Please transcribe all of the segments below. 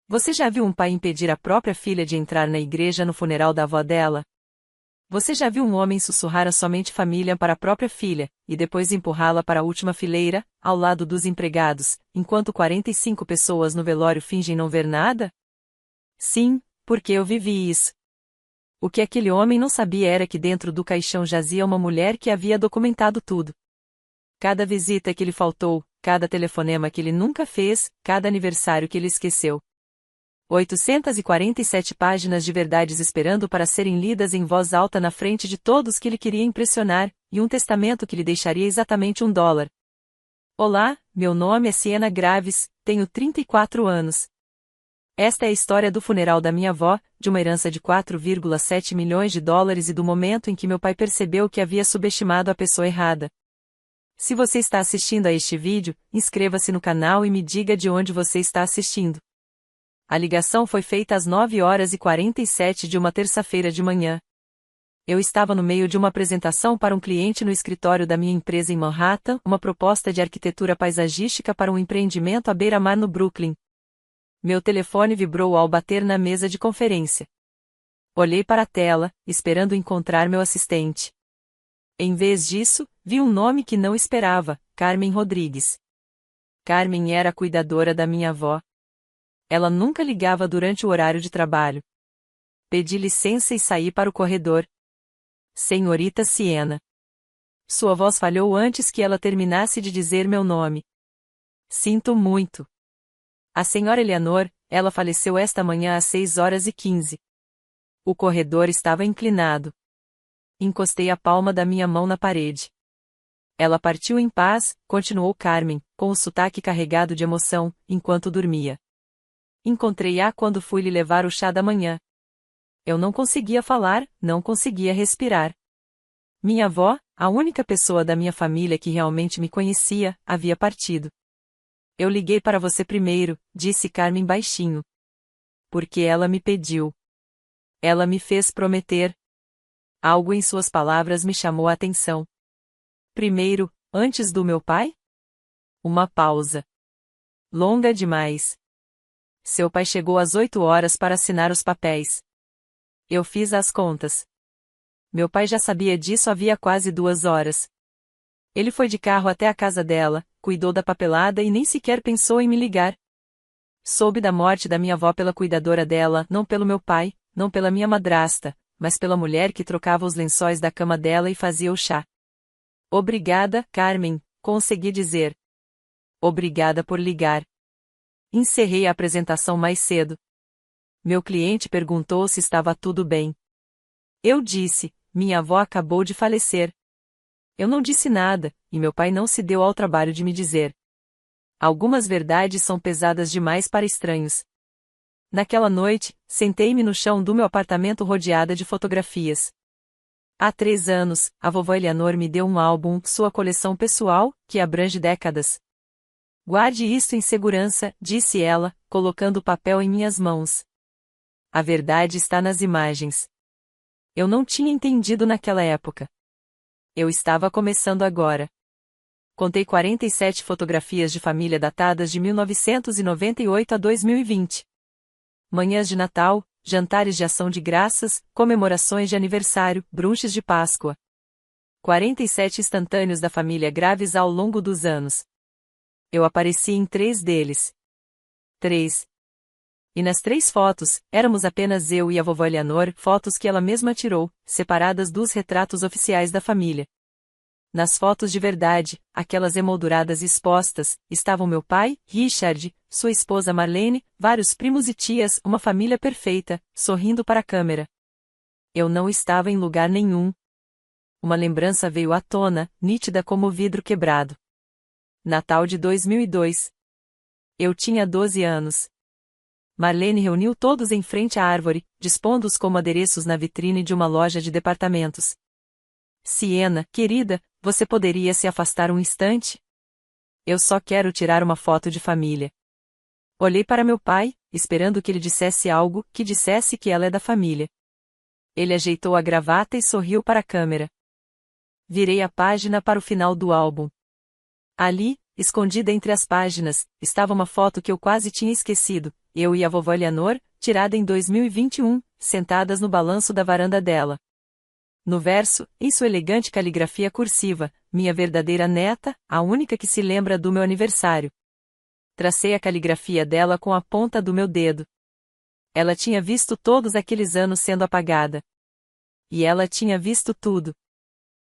Você já viu um pai impedir a própria filha de entrar na igreja no funeral da avó dela? Você já viu um homem sussurrar a somente família para a própria filha, e depois empurrá-la para a última fileira, ao lado dos empregados, enquanto 45 pessoas no velório fingem não ver nada? Sim, porque eu vivi isso. O que aquele homem não sabia era que dentro do caixão jazia uma mulher que havia documentado tudo. Cada visita que lhe faltou, cada telefonema que ele nunca fez, cada aniversário que ele esqueceu. 847 páginas de verdades esperando para serem lidas em voz alta na frente de todos que ele queria impressionar, e um testamento que lhe deixaria exatamente $1. Olá, meu nome é Siena Graves, tenho 34 anos. Esta é a história do funeral da minha avó, de uma herança de $4,7 milhões e do momento em que meu pai percebeu que havia subestimado a pessoa errada. Se você está assistindo a este vídeo, inscreva-se no canal e me diga de onde você está assistindo. A ligação foi feita às 9h47 de uma terça-feira de manhã. Eu estava no meio de uma apresentação para um cliente no escritório da minha empresa em Manhattan, uma proposta de arquitetura paisagística para um empreendimento à beira-mar no Brooklyn. Meu telefone vibrou ao bater na mesa de conferência. Olhei para a tela, esperando encontrar meu assistente. Em vez disso, vi um nome que não esperava, Carmen Rodrigues. Carmen era a cuidadora da minha avó. Ela nunca ligava durante o horário de trabalho. Pedi licença e saí para o corredor. Senhorita Siena. Sua voz falhou antes que ela terminasse de dizer meu nome. Sinto muito. A senhora Eleanor, ela faleceu esta manhã às 6h15. O corredor estava inclinado. Encostei a palma da minha mão na parede. Ela partiu em paz, continuou Carmen, com o sotaque carregado de emoção, enquanto dormia. Encontrei-a quando fui lhe levar o chá da manhã. Eu não conseguia falar, não conseguia respirar. Minha avó, a única pessoa da minha família que realmente me conhecia, havia partido. Eu liguei para você primeiro, disse Carmen baixinho. Porque ela me pediu. Ela me fez prometer. Algo em suas palavras me chamou a atenção. Primeiro, antes do meu pai? Uma pausa. Longa demais. Seu pai chegou às 8h para assinar os papéis. Eu fiz as contas. Meu pai já sabia disso havia quase 2 horas. Ele foi de carro até a casa dela, cuidou da papelada e nem sequer pensou em me ligar. Soube da morte da minha avó pela cuidadora dela, não pelo meu pai, não pela minha madrasta, mas pela mulher que trocava os lençóis da cama dela e fazia o chá. Obrigada, Carmen, consegui dizer. Obrigada por ligar. Encerrei a apresentação mais cedo. Meu cliente perguntou se estava tudo bem. Eu disse, minha avó acabou de falecer. Eu não disse nada, e meu pai não se deu ao trabalho de me dizer. Algumas verdades são pesadas demais para estranhos. Naquela noite, sentei-me no chão do meu apartamento rodeada de fotografias. Há 3 anos, a vovó Eleanor me deu um álbum, sua coleção pessoal, que abrange décadas. Guarde isto em segurança, disse ela, colocando o papel em minhas mãos. A verdade está nas imagens. Eu não tinha entendido naquela época. Eu estava começando agora. Contei 47 fotografias de família datadas de 1998 a 2020. Manhãs de Natal, jantares de ação de graças, comemorações de aniversário, brunches de Páscoa. 47 instantâneos da família Graves ao longo dos anos. Eu apareci em 3 deles. 3. E nas 3 fotos, éramos apenas eu e a vovó Eleanor, fotos que ela mesma tirou, separadas dos retratos oficiais da família. Nas fotos de verdade, aquelas emolduradas expostas, estavam meu pai, Richard, sua esposa Marlene, vários primos e tias, uma família perfeita, sorrindo para a câmera. Eu não estava em lugar nenhum. Uma lembrança veio à tona, nítida como vidro quebrado. Natal de 2002. Eu tinha 12 anos. Marlene reuniu todos em frente à árvore, dispondo-os como adereços na vitrine de uma loja de departamentos. Siena, querida, você poderia se afastar um instante? Eu só quero tirar uma foto de família. Olhei para meu pai, esperando que ele dissesse algo, que dissesse que ela é da família. Ele ajeitou a gravata e sorriu para a câmera. Virei a página para o final do álbum. Ali, escondida entre as páginas, estava uma foto que eu quase tinha esquecido, eu e a vovó Eleanor, tirada em 2021, sentadas no balanço da varanda dela. No verso, em sua elegante caligrafia cursiva, minha verdadeira neta, a única que se lembra do meu aniversário. Tracei a caligrafia dela com a ponta do meu dedo. Ela tinha visto todos aqueles anos sendo apagada. E ela tinha visto tudo.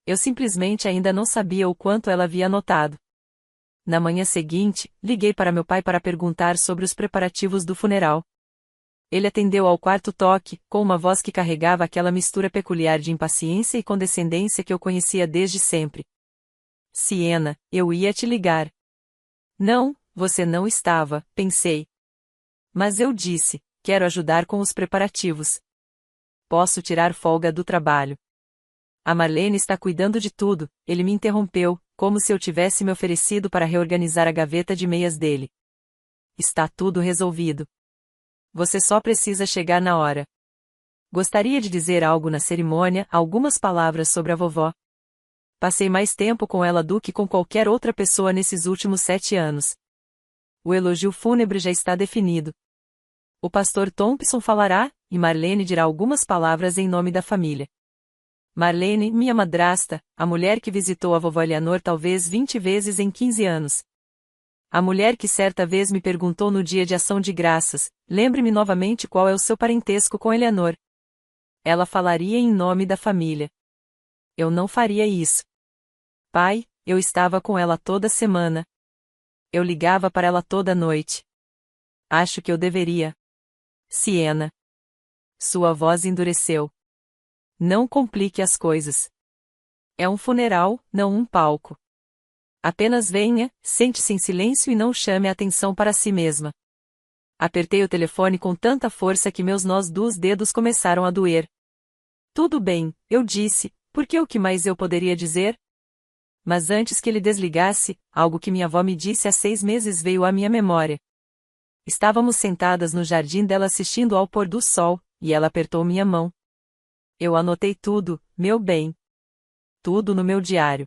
Eu simplesmente ainda não sabia o quanto ela havia notado. Na manhã seguinte, liguei para meu pai para perguntar sobre os preparativos do funeral. Ele atendeu ao quarto toque, com uma voz que carregava aquela mistura peculiar de impaciência e condescendência que eu conhecia desde sempre. Siena, eu ia te ligar. Não, você não estava, pensei. Mas eu disse, quero ajudar com os preparativos. Posso tirar folga do trabalho. A Marlene está cuidando de tudo, ele me interrompeu, como se eu tivesse me oferecido para reorganizar a gaveta de meias dele. Está tudo resolvido. Você só precisa chegar na hora. Gostaria de dizer algo na cerimônia, algumas palavras sobre a vovó. Passei mais tempo com ela do que com qualquer outra pessoa nesses últimos 7 anos. O elogio fúnebre já está definido. O pastor Thompson falará, e Marlene dirá algumas palavras em nome da família. Marlene, minha madrasta, a mulher que visitou a vovó Eleanor talvez 20 vezes em 15 anos. A mulher que certa vez me perguntou no dia de ação de graças, lembre-me novamente qual é o seu parentesco com Eleanor. Ela falaria em nome da família. Eu não faria isso. Pai, eu estava com ela toda semana. Eu ligava para ela toda noite. Acho que eu deveria. Siena. Sua voz endureceu. Não complique as coisas. É um funeral, não um palco. Apenas venha, sente-se em silêncio e não chame a atenção para si mesma. Apertei o telefone com tanta força que meus nós dos dedos começaram a doer. Tudo bem, eu disse, porque o que mais eu poderia dizer? Mas antes que ele desligasse, algo que minha avó me disse há 6 meses veio à minha memória. Estávamos sentadas no jardim dela assistindo ao pôr do sol, e ela apertou minha mão. Eu anotei tudo, meu bem. Tudo no meu diário.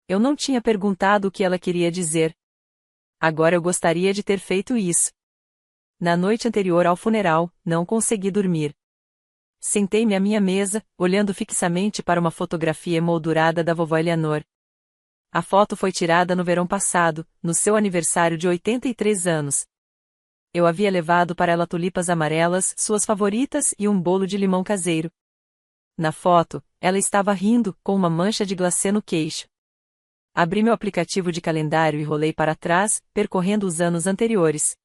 Eu não tinha perguntado o que ela queria dizer. Agora eu gostaria de ter feito isso. Na noite anterior ao funeral, não consegui dormir. Sentei-me à minha mesa, olhando fixamente para uma fotografia emoldurada da vovó Eleanor. A foto foi tirada no verão passado, no seu aniversário de 83 anos. Eu havia levado para ela tulipas amarelas, suas favoritas, e um bolo de limão caseiro. Na foto, ela estava rindo, com uma mancha de glacê no queixo. Abri meu aplicativo de calendário e rolei para trás, percorrendo os anos anteriores.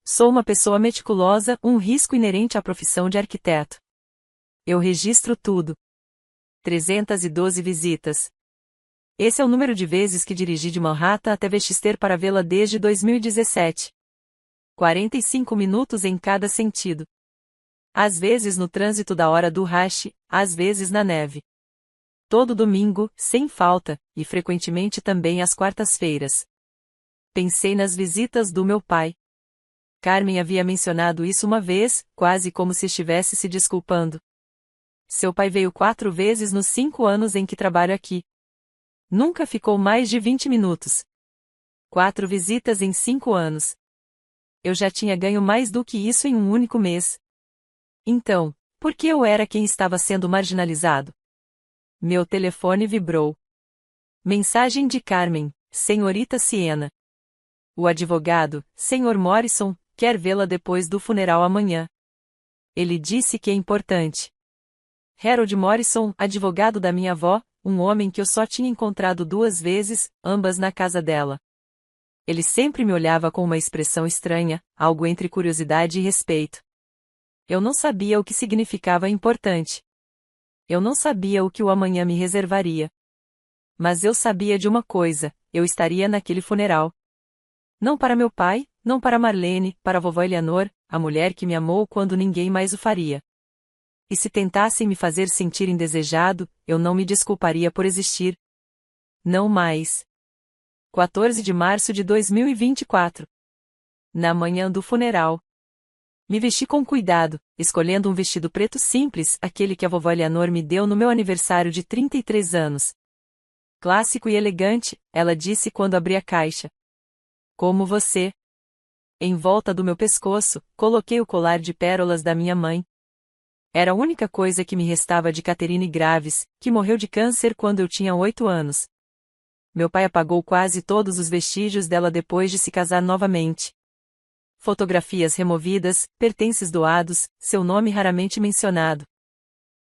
Sou uma pessoa meticulosa, um risco inerente à profissão de arquiteto. Eu registro tudo. 312 visitas. Esse é o número de vezes que dirigi de Manhattan até Westchester para vê-la desde 2017. 45 minutos em cada sentido. Às vezes no trânsito da hora do rush, às vezes na neve. Todo domingo, sem falta, e frequentemente também às quartas-feiras. Pensei nas visitas do meu pai. Carmen havia mencionado isso uma vez, quase como se estivesse se desculpando. Seu pai veio 4 vezes nos 5 anos em que trabalho aqui. Nunca ficou mais de 20 minutos. 4 visitas em 5 anos. Eu já tinha ganho mais do que isso em um único mês. Então, por que eu era quem estava sendo marginalizado? Meu telefone vibrou. Mensagem de Carmen, senhorita Siena. O advogado, Sr. Morrison, quer vê-la depois do funeral amanhã. Ele disse que é importante. Harold Morrison, advogado da minha avó, um homem que eu só tinha encontrado 2 vezes, ambas na casa dela. Ele sempre me olhava com uma expressão estranha, algo entre curiosidade e respeito. Eu não sabia o que significava importante. Eu não sabia o que o amanhã me reservaria. Mas eu sabia de uma coisa, eu estaria naquele funeral. Não para meu pai, não para Marlene, para a vovó Eleanor, a mulher que me amou quando ninguém mais o faria. E se tentassem me fazer sentir indesejado, eu não me desculparia por existir. Não mais. 14 de março de 2024. Na manhã do funeral. Me vesti com cuidado, escolhendo um vestido preto simples, aquele que a vovó Eleanor me deu no meu aniversário de 33 anos. Clássico e elegante, ela disse quando abri a caixa. Como você. Em volta do meu pescoço, coloquei o colar de pérolas da minha mãe. Era a única coisa que me restava de Catherine Graves, que morreu de câncer quando eu tinha 8 anos. Meu pai apagou quase todos os vestígios dela depois de se casar novamente. Fotografias removidas, pertences doados, seu nome raramente mencionado.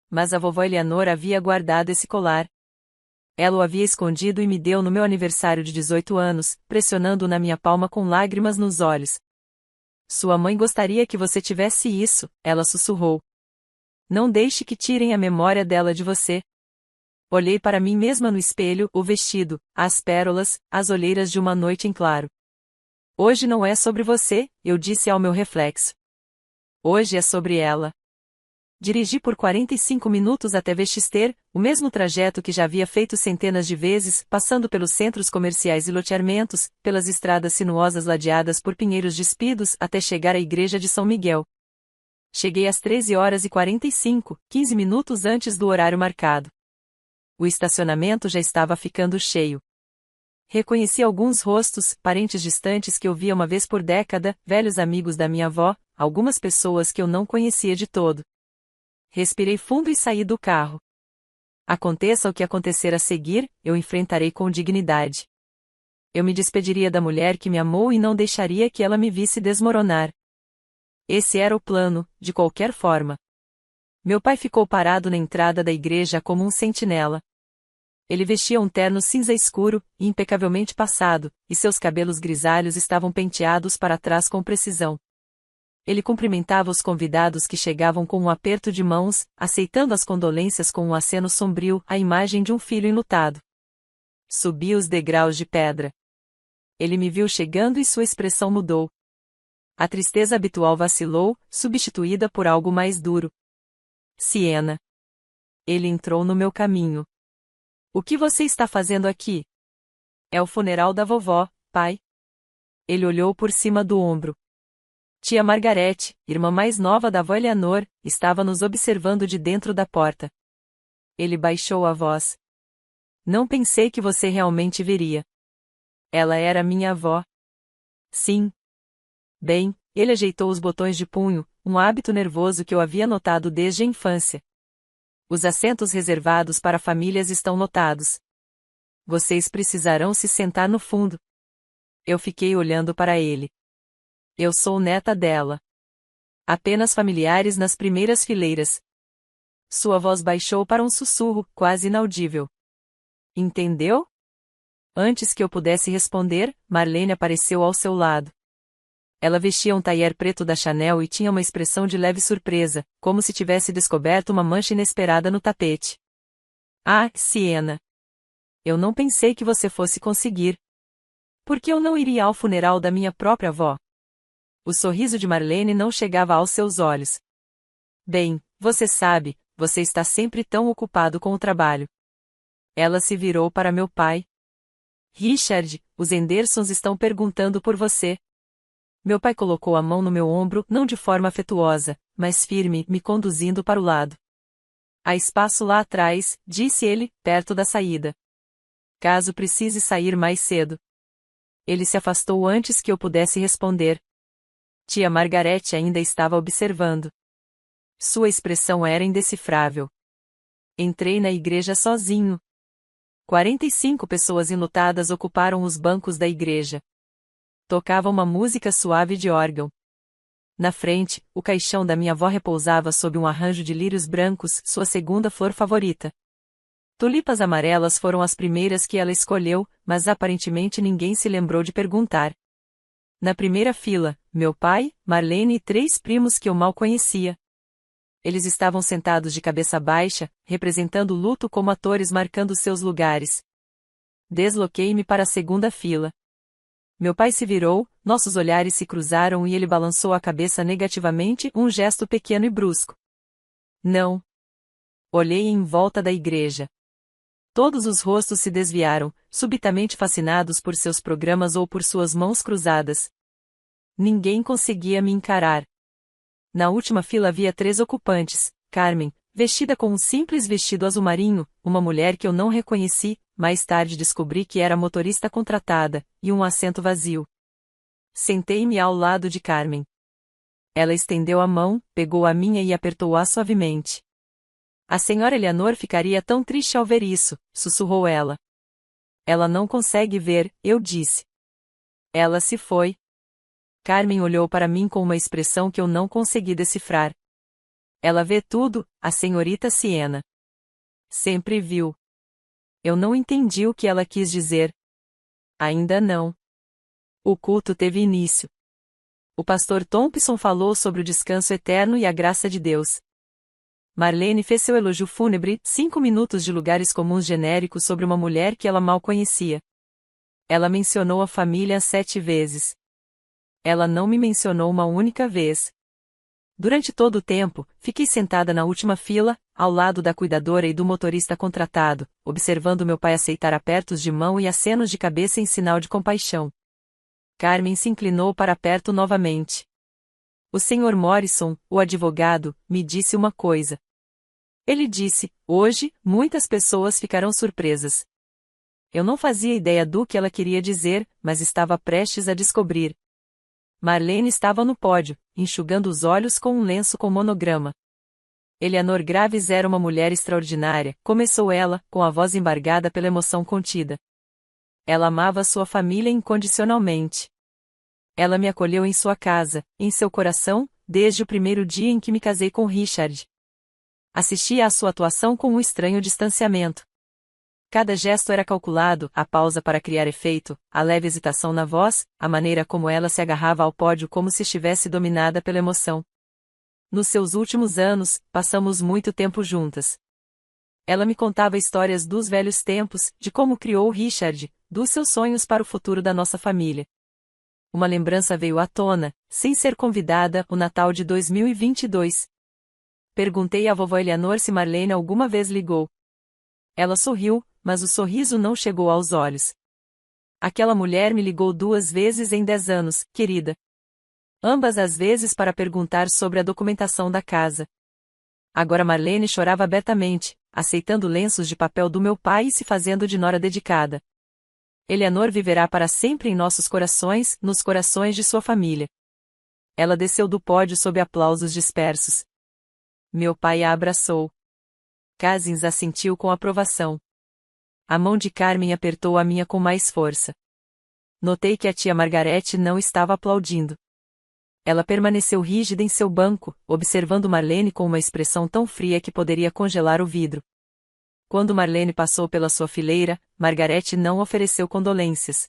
Mas a vovó Eleanor havia guardado esse colar. Ela o havia escondido e me deu no meu aniversário de 18 anos, pressionando-o na minha palma com lágrimas nos olhos. Sua mãe gostaria que você tivesse isso, ela sussurrou. Não deixe que tirem a memória dela de você. Olhei para mim mesma no espelho, o vestido, as pérolas, as olheiras de uma noite em claro. Hoje não é sobre você, eu disse ao meu reflexo. Hoje é sobre ela. Dirigi por 45 minutos até Westchester, o mesmo trajeto que já havia feito centenas de vezes, passando pelos centros comerciais e loteamentos, pelas estradas sinuosas ladeadas por pinheiros despidos até chegar à igreja de São Miguel. Cheguei às 13h45, 15 minutos antes do horário marcado. O estacionamento já estava ficando cheio. Reconheci alguns rostos, parentes distantes que eu via uma vez por década, velhos amigos da minha avó, algumas pessoas que eu não conhecia de todo. Respirei fundo e saí do carro. Aconteça o que acontecer a seguir, eu enfrentarei com dignidade. Eu me despediria da mulher que me amou e não deixaria que ela me visse desmoronar. Esse era o plano, de qualquer forma. Meu pai ficou parado na entrada da igreja como um sentinela. Ele vestia um terno cinza escuro, impecavelmente passado, e seus cabelos grisalhos estavam penteados para trás com precisão. Ele cumprimentava os convidados que chegavam com um aperto de mãos, aceitando as condolências com um aceno sombrio, a imagem de um filho enlutado. Subi os degraus de pedra. Ele me viu chegando e sua expressão mudou. A tristeza habitual vacilou, substituída por algo mais duro. Siena. Ele entrou no meu caminho. O que você está fazendo aqui? É o funeral da vovó, pai. Ele olhou por cima do ombro. Tia Margarete, irmã mais nova da avó Eleanor, estava nos observando de dentro da porta. Ele baixou a voz. Não pensei que você realmente viria. Ela era minha avó. Sim. Bem, ele ajeitou os botões de punho, um hábito nervoso que eu havia notado desde a infância. Os assentos reservados para famílias estão lotados. Vocês precisarão se sentar no fundo. Eu fiquei olhando para ele. Eu sou neta dela. Apenas familiares nas primeiras fileiras. Sua voz baixou para um sussurro, quase inaudível. Entendeu? Antes que eu pudesse responder, Marlene apareceu ao seu lado. Ela vestia um tailleur preto da Chanel e tinha uma expressão de leve surpresa, como se tivesse descoberto uma mancha inesperada no tapete. Ah, Siena! Eu não pensei que você fosse conseguir. Por que eu não iria ao funeral da minha própria avó? O sorriso de Marlene não chegava aos seus olhos. Bem, você sabe, você está sempre tão ocupado com o trabalho. Ela se virou para meu pai. Richard, os Hendersons estão perguntando por você. Meu pai colocou a mão no meu ombro, não de forma afetuosa, mas firme, me conduzindo para o lado. Há espaço lá atrás, disse ele, perto da saída. Caso precise sair mais cedo. Ele se afastou antes que eu pudesse responder. Tia Margarete ainda estava observando. Sua expressão era indecifrável. Entrei na igreja sozinho. 45 pessoas enlutadas ocuparam os bancos da igreja. Tocava uma música suave de órgão. Na frente, o caixão da minha avó repousava sob um arranjo de lírios brancos, sua segunda flor favorita. Tulipas amarelas foram as primeiras que ela escolheu, mas aparentemente ninguém se lembrou de perguntar. Na primeira fila, meu pai, Marlene e 3 primos que eu mal conhecia. Eles estavam sentados de cabeça baixa, representando o luto como atores marcando seus lugares. Desloquei-me para a segunda fila. Meu pai se virou, nossos olhares se cruzaram e ele balançou a cabeça negativamente, um gesto pequeno e brusco. Não. Olhei em volta da igreja. Todos os rostos se desviaram, subitamente fascinados por seus programas ou por suas mãos cruzadas. Ninguém conseguia me encarar. Na última fila havia 3 ocupantes, Carmen, vestida com um simples vestido azul marinho, uma mulher que eu não reconheci, mais tarde descobri que era motorista contratada, e um assento vazio. Sentei-me ao lado de Carmen. Ela estendeu a mão, pegou a minha e apertou-a suavemente. A senhora Eleanor ficaria tão triste ao ver isso, sussurrou ela. Ela não consegue ver, eu disse. Ela se foi. Carmen olhou para mim com uma expressão que eu não consegui decifrar. Ela vê tudo, a senhorita Siena. Sempre viu. Eu não entendi o que ela quis dizer. Ainda não. O culto teve início. O pastor Thompson falou sobre o descanso eterno e a graça de Deus. Marlene fez seu elogio fúnebre, 5 minutos de lugares comuns genéricos sobre uma mulher que ela mal conhecia. Ela mencionou a família 7 vezes. Ela não me mencionou uma única vez. Durante todo o tempo, fiquei sentada na última fila, ao lado da cuidadora e do motorista contratado, observando meu pai aceitar apertos de mão e acenos de cabeça em sinal de compaixão. Carmen se inclinou para perto novamente. O Sr. Morrison, o advogado, me disse uma coisa. Ele disse, hoje, muitas pessoas ficarão surpresas. Eu não fazia ideia do que ela queria dizer, mas estava prestes a descobrir. Marlene estava no pódio, enxugando os olhos com um lenço com monograma. Eleanor Graves era uma mulher extraordinária, começou ela, com a voz embargada pela emoção contida. Ela amava sua família incondicionalmente. Ela me acolheu em sua casa, em seu coração, desde o primeiro dia em que me casei com Richard. Assistia à sua atuação com um estranho distanciamento. Cada gesto era calculado, a pausa para criar efeito, a leve hesitação na voz, a maneira como ela se agarrava ao pódio como se estivesse dominada pela emoção. Nos seus últimos anos, passamos muito tempo juntas. Ela me contava histórias dos velhos tempos, de como criou Richard, dos seus sonhos para o futuro da nossa família. Uma lembrança veio à tona, sem ser convidada, o Natal de 2022. Perguntei à vovó Eleanor se Marlene alguma vez ligou. Ela sorriu, mas o sorriso não chegou aos olhos. Aquela mulher me ligou 2 vezes em 10 anos, querida. Ambas as vezes para perguntar sobre a documentação da casa. Agora Marlene chorava abertamente, aceitando lenços de papel do meu pai e se fazendo de nora dedicada. Eleanor viverá para sempre em nossos corações, nos corações de sua família. Ela desceu do pódio sob aplausos dispersos. Meu pai a abraçou. Cousins assentiu com aprovação. A mão de Carmen apertou a minha com mais força. Notei que a tia Margarete não estava aplaudindo. Ela permaneceu rígida em seu banco, observando Marlene com uma expressão tão fria que poderia congelar o vidro. Quando Marlene passou pela sua fileira, Margarete não ofereceu condolências.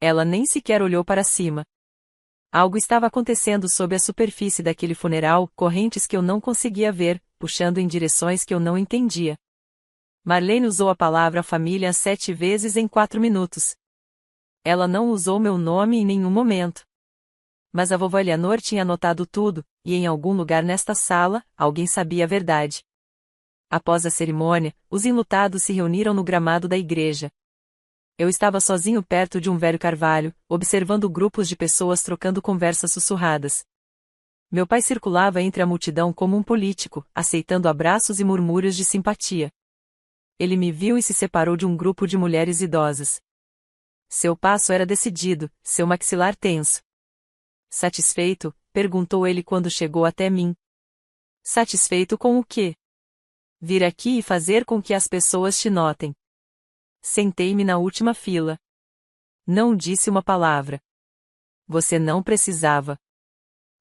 Ela nem sequer olhou para cima. Algo estava acontecendo sob a superfície daquele funeral, correntes que eu não conseguia ver, puxando em direções que eu não entendia. Marlene usou a palavra família 7 vezes em 4 minutos. Ela não usou meu nome em nenhum momento. Mas a vovó Eleanor tinha anotado tudo, e em algum lugar nesta sala, alguém sabia a verdade. Após a cerimônia, os enlutados se reuniram no gramado da igreja. Eu estava sozinho perto de um velho carvalho, observando grupos de pessoas trocando conversas sussurradas. Meu pai circulava entre a multidão como um político, aceitando abraços e murmúrios de simpatia. Ele me viu e se separou de um grupo de mulheres idosas. Seu passo era decidido, seu maxilar tenso. Satisfeito? Perguntou ele quando chegou até mim. Satisfeito com o quê? Vir aqui e fazer com que as pessoas te notem. Sentei-me na última fila. Não disse uma palavra. Você não precisava.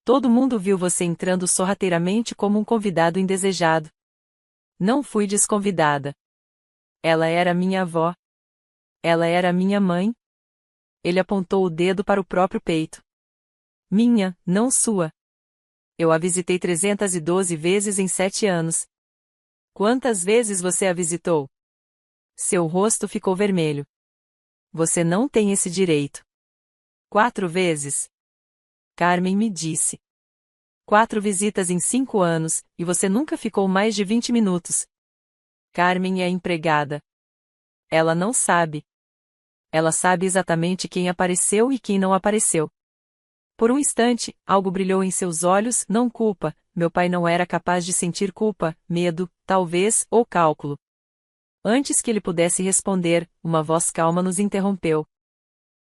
Todo mundo viu você entrando sorrateiramente como um convidado indesejado. Não fui desconvidada. Ela era minha avó. Ela era minha mãe. Ele apontou o dedo para o próprio peito. Minha, não sua. Eu a visitei 312 vezes em 7 anos. Quantas vezes você a visitou? Seu rosto ficou vermelho. Você não tem esse direito. 4 vezes. Carmen me disse. 4 visitas em 5 anos, e você nunca ficou mais de 20 minutos. Carmen é empregada. Ela não sabe. Ela sabe exatamente quem apareceu e quem não apareceu. Por um instante, algo brilhou em seus olhos, não culpa, meu pai não era capaz de sentir culpa, medo, talvez, ou cálculo. Antes que ele pudesse responder, uma voz calma nos interrompeu.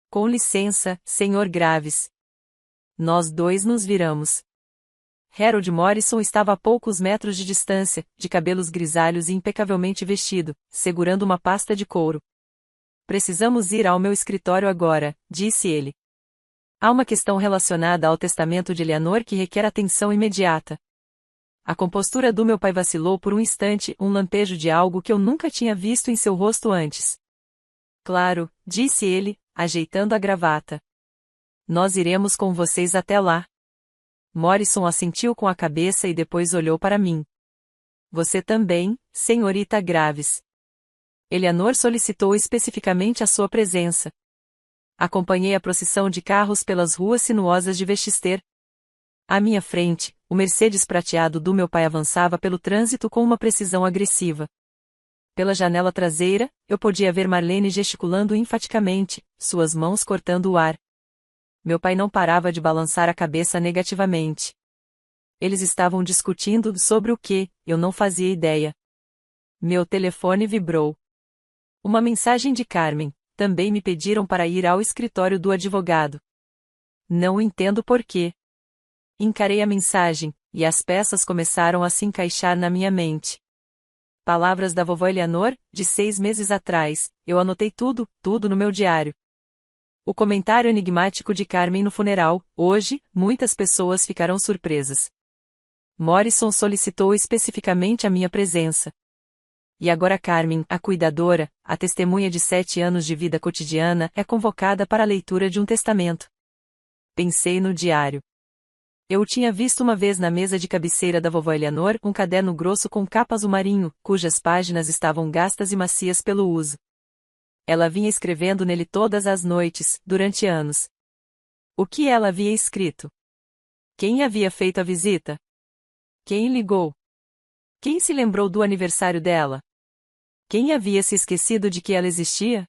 Com licença, Sr. Graves. Nós dois nos viramos. Harold Morrison estava a poucos metros de distância, de cabelos grisalhos e impecavelmente vestido, segurando uma pasta de couro. Precisamos ir ao meu escritório agora, disse ele. Há uma questão relacionada ao testamento de Eleanor que requer atenção imediata. A compostura do meu pai vacilou por um instante, um lampejo de algo que eu nunca tinha visto em seu rosto antes. Claro, disse ele, ajeitando a gravata. Nós iremos com vocês até lá. Morrison assentiu com a cabeça e depois olhou para mim. Você também, senhorita Graves. Eleanor solicitou especificamente a sua presença. Acompanhei a procissão de carros pelas ruas sinuosas de Westchester. À minha frente, o Mercedes prateado do meu pai avançava pelo trânsito com uma precisão agressiva. Pela janela traseira, eu podia ver Marlene gesticulando enfaticamente, suas mãos cortando o ar. Meu pai não parava de balançar a cabeça negativamente. Eles estavam discutindo sobre o que, eu não fazia ideia. Meu telefone vibrou. Uma mensagem de Carmen. Também me pediram para ir ao escritório do advogado. Não entendo por quê. Encarei a mensagem, e as peças começaram a se encaixar na minha mente. Palavras da vovó Eleanor, de 6 meses atrás, eu anotei tudo no meu diário. O comentário enigmático de Carmen no funeral, hoje, muitas pessoas ficarão surpresas. Morrison solicitou especificamente a minha presença. E agora Carmen, a cuidadora, a testemunha de 7 anos de vida cotidiana, é convocada para a leitura de um testamento. Pensei no diário. Eu o tinha visto uma vez na mesa de cabeceira da vovó Eleanor, um caderno grosso com capa azul marinho, cujas páginas estavam gastas e macias pelo uso. Ela vinha escrevendo nele todas as noites, durante anos. O que ela havia escrito? Quem havia feito a visita? Quem ligou? Quem se lembrou do aniversário dela? Quem havia se esquecido de que ela existia?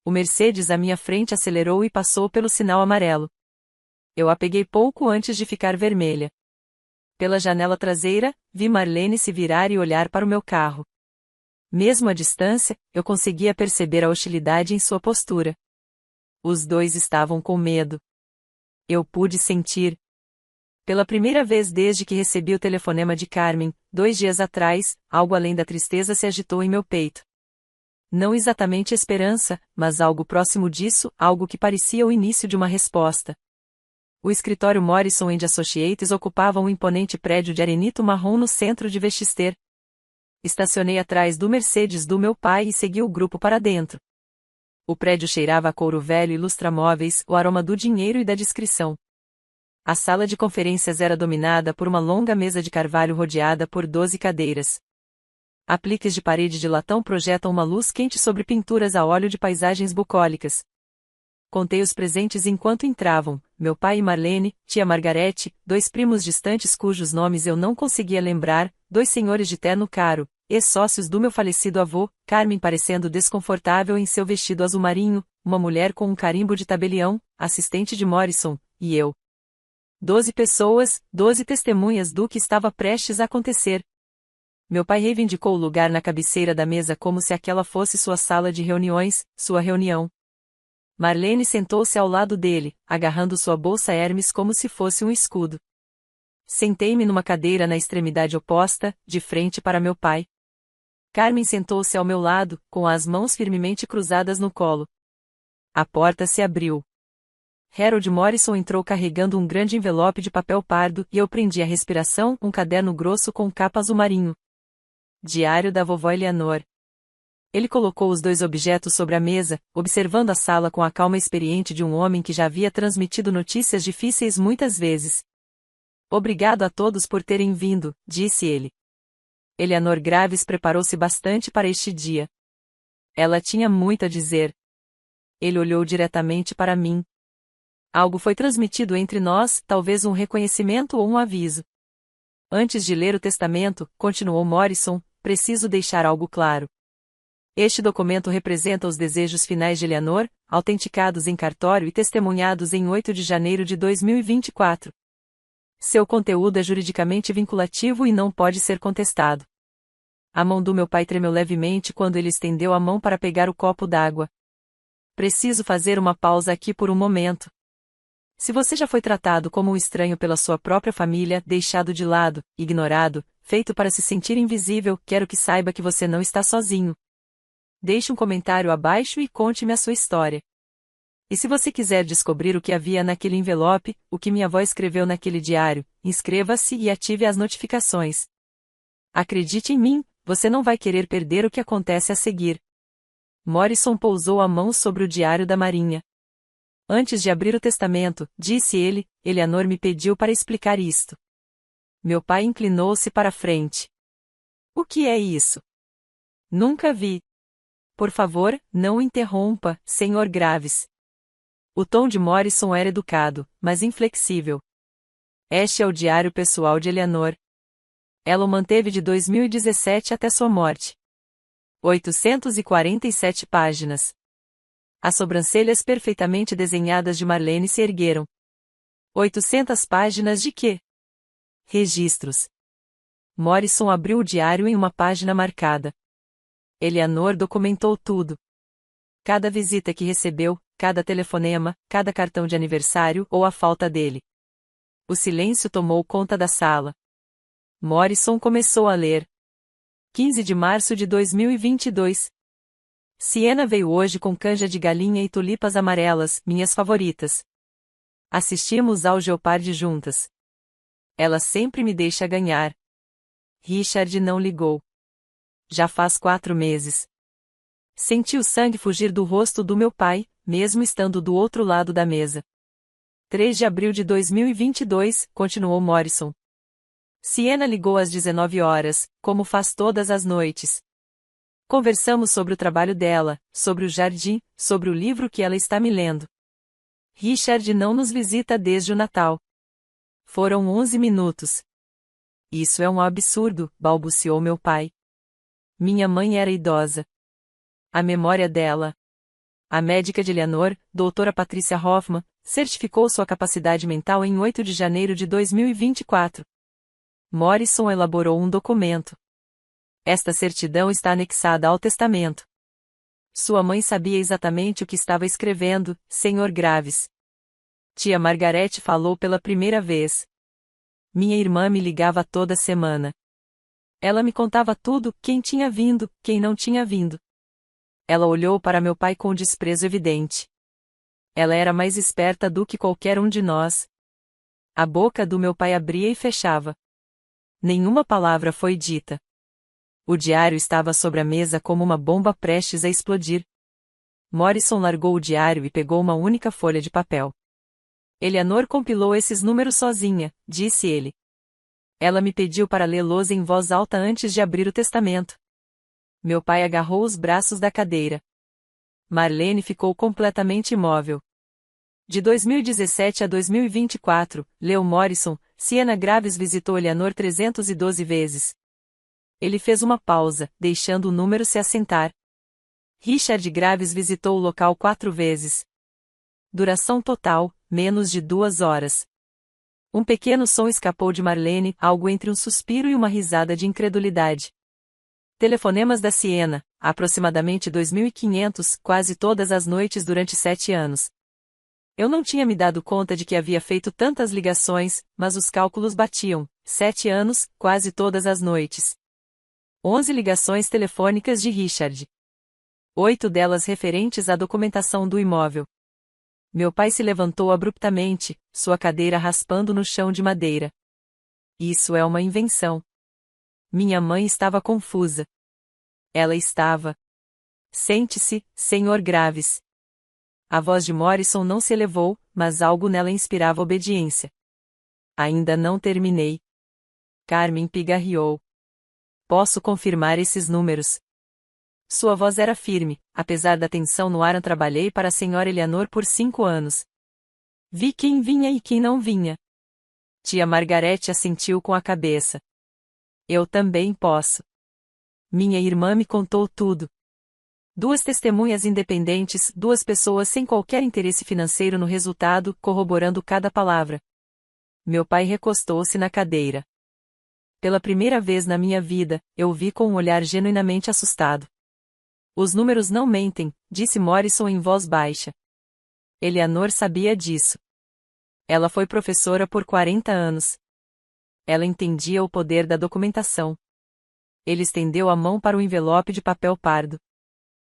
O Mercedes à minha frente acelerou e passou pelo sinal amarelo. Eu a peguei pouco antes de ficar vermelha. Pela janela traseira, vi Marlene se virar e olhar para o meu carro. Mesmo à distância, eu conseguia perceber a hostilidade em sua postura. Os dois estavam com medo. Eu pude sentir. Pela primeira vez desde que recebi o telefonema de Carmen, 2 dias atrás, algo além da tristeza se agitou em meu peito. Não exatamente esperança, mas algo próximo disso, algo que parecia o início de uma resposta. O escritório Morrison & Associates ocupava um imponente prédio de arenito marrom no centro de Westchester. Estacionei atrás do Mercedes do meu pai e segui o grupo para dentro. O prédio cheirava a couro velho e lustramóveis, o aroma do dinheiro e da discrição. A sala de conferências era dominada por uma longa mesa de carvalho rodeada por 12 cadeiras. Apliques de parede de latão projetam uma luz quente sobre pinturas a óleo de paisagens bucólicas. Contei os presentes enquanto entravam, meu pai e Marlene, tia Margarete, 2 primos distantes cujos nomes eu não conseguia lembrar, 2 senhores de terno caro, ex-sócios do meu falecido avô, Carmen parecendo desconfortável em seu vestido azul marinho, uma mulher com um carimbo de tabelião, assistente de Morrison, e eu. 12 pessoas, 12 testemunhas do que estava prestes a acontecer. Meu pai reivindicou o lugar na cabeceira da mesa como se aquela fosse sua sala de reuniões, sua reunião. Marlene sentou-se ao lado dele, agarrando sua bolsa Hermes como se fosse um escudo. Sentei-me numa cadeira na extremidade oposta, de frente para meu pai. Carmen sentou-se ao meu lado, com as mãos firmemente cruzadas no colo. A porta se abriu. Harold Morrison entrou carregando um grande envelope de papel pardo e eu prendi a respiração, um caderno grosso com capa azul marinho. Diário da vovó Eleanor. Ele colocou os 2 objetos sobre a mesa, observando a sala com a calma experiente de um homem que já havia transmitido notícias difíceis muitas vezes. Obrigado a todos por terem vindo, disse ele. Eleanor Graves preparou-se bastante para este dia. Ela tinha muito a dizer. Ele olhou diretamente para mim. Algo foi transmitido entre nós, talvez um reconhecimento ou um aviso. Antes de ler o testamento, continuou Morrison, preciso deixar algo claro. Este documento representa os desejos finais de Eleanor, autenticados em cartório e testemunhados em 8 de janeiro de 2024. Seu conteúdo é juridicamente vinculativo e não pode ser contestado. A mão do meu pai tremeu levemente quando ele estendeu a mão para pegar o copo d'água. Preciso fazer uma pausa aqui por um momento. Se você já foi tratado como um estranho pela sua própria família, deixado de lado, ignorado, feito para se sentir invisível, quero que saiba que você não está sozinho. Deixe um comentário abaixo e conte-me a sua história. E se você quiser descobrir o que havia naquele envelope, o que minha avó escreveu naquele diário, inscreva-se e ative as notificações. Acredite em mim, você não vai querer perder o que acontece a seguir. Morrison pousou a mão sobre o diário da Marinha. Antes de abrir o testamento, disse ele, Eleanor me pediu para explicar isto. Meu pai inclinou-se para a frente. O que é isso? Nunca vi. Por favor, não o interrompa, Sr. Graves. O tom de Morrison era educado, mas inflexível. Este é o diário pessoal de Eleanor. Ela o manteve de 2017 até sua morte. 847 páginas. As sobrancelhas perfeitamente desenhadas de Marlene se ergueram. 800 páginas de quê? Registros. Morrison abriu o diário em uma página marcada. Eleanor documentou tudo. Cada visita que recebeu, cada telefonema, cada cartão de aniversário ou a falta dele. O silêncio tomou conta da sala. Morrison começou a ler. 15 de março de 2022. Siena veio hoje com canja de galinha e tulipas amarelas, minhas favoritas. Assistimos ao Jeopardy juntas. Ela sempre me deixa ganhar. Richard não ligou. Já faz 4 meses. Senti o sangue fugir do rosto do meu pai, mesmo estando do outro lado da mesa. 3 de abril de 2022, continuou Morrison. Siena ligou às 19 horas, como faz todas as noites. Conversamos sobre o trabalho dela, sobre o jardim, sobre o livro que ela está me lendo. Richard não nos visita desde o Natal. Foram 11 minutos. Isso é um absurdo, balbuciou meu pai. Minha mãe era idosa. A memória dela. A médica de Eleanor, doutora Patricia Hoffman, certificou sua capacidade mental em 8 de janeiro de 2024. Morrison elaborou um documento. Esta certidão está anexada ao testamento. Sua mãe sabia exatamente o que estava escrevendo, Sr. Graves. Tia Margaret falou pela primeira vez. Minha irmã me ligava toda semana. Ela me contava tudo, quem tinha vindo, quem não tinha vindo. Ela olhou para meu pai com desprezo evidente. Ela era mais esperta do que qualquer um de nós. A boca do meu pai abria e fechava. Nenhuma palavra foi dita. O diário estava sobre a mesa como uma bomba prestes a explodir. Morrison largou o diário e pegou uma única folha de papel. Eleanor compilou esses números sozinha, disse ele. Ela me pediu para lê-los em voz alta antes de abrir o testamento. Meu pai agarrou os braços da cadeira. Marlene ficou completamente imóvel. De 2017 a 2024, leu Morrison, Siena Graves visitou Eleanor 312 vezes. Ele fez uma pausa, deixando o número se assentar. Richard Graves visitou o local 4 vezes. Duração total, menos de 2 horas. Um pequeno som escapou de Marlene, algo entre um suspiro e uma risada de incredulidade. Telefonemas da Siena, aproximadamente 2.500, quase todas as noites durante 7 anos. Eu não tinha me dado conta de que havia feito tantas ligações, mas os cálculos batiam. 7 anos, quase todas as noites. 11 ligações telefônicas de Richard. 8 delas referentes à documentação do imóvel. Meu pai se levantou abruptamente, sua cadeira raspando no chão de madeira. Isso é uma invenção. Minha mãe estava confusa. Ela estava. Sente-se, Sr. Graves. A voz de Morrison não se elevou, mas algo nela inspirava obediência. Ainda não terminei. Carmen pigarreou. Posso confirmar esses números. Sua voz era firme, apesar da tensão no ar. Trabalhei para a Sra. Eleanor por 5 anos. Vi quem vinha e quem não vinha. Tia Margaret assentiu com a cabeça. Eu também posso. Minha irmã me contou tudo. 2 testemunhas independentes, 2 pessoas sem qualquer interesse financeiro no resultado, corroborando cada palavra. Meu pai recostou-se na cadeira. Pela primeira vez na minha vida, eu o vi com um olhar genuinamente assustado. Os números não mentem, disse Morrison em voz baixa. Eleanor sabia disso. Ela foi professora por 40 anos. Ela entendia o poder da documentação. Ele estendeu a mão para o envelope de papel pardo.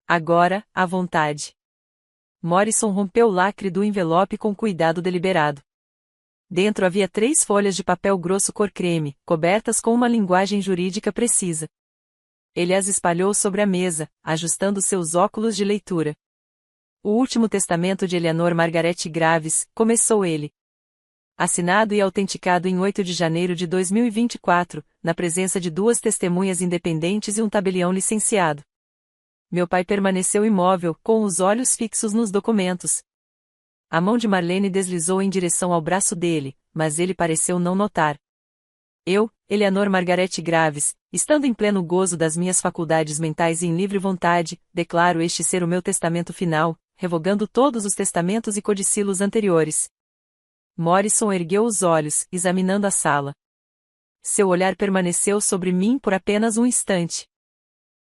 Agora, à vontade. Morrison rompeu o lacre do envelope com cuidado deliberado. Dentro havia 3 folhas de papel grosso cor creme, cobertas com uma linguagem jurídica precisa. Ele as espalhou sobre a mesa, ajustando seus óculos de leitura. O último testamento de Eleanor Margaret Graves, começou ele. Assinado e autenticado em 8 de janeiro de 2024, na presença de 2 testemunhas independentes e um tabelião licenciado. Meu pai permaneceu imóvel, com os olhos fixos nos documentos. A mão de Marlene deslizou em direção ao braço dele, mas ele pareceu não notar. Eu, Eleanor Margaret Graves, estando em pleno gozo das minhas faculdades mentais e em livre vontade, declaro este ser o meu testamento final, revogando todos os testamentos e codicilos anteriores. Morrison ergueu os olhos, examinando a sala. Seu olhar permaneceu sobre mim por apenas um instante.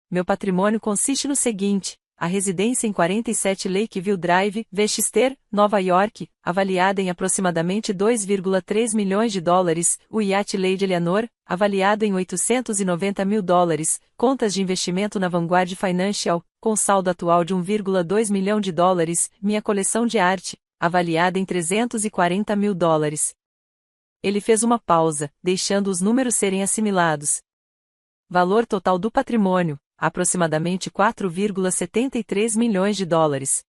Meu patrimônio consiste no seguinte: a residência em 47 Lakeview Drive, Westchester, Nova York, avaliada em aproximadamente 2,3 milhões de dólares, o iate Lady Eleanor, avaliado em 890 mil dólares, contas de investimento na Vanguard Financial, com saldo atual de 1,2 milhão de dólares, minha coleção de arte, avaliada em 340 mil dólares. Ele fez uma pausa, deixando os números serem assimilados. Valor total do patrimônio, aproximadamente 4,73 milhões de dólares.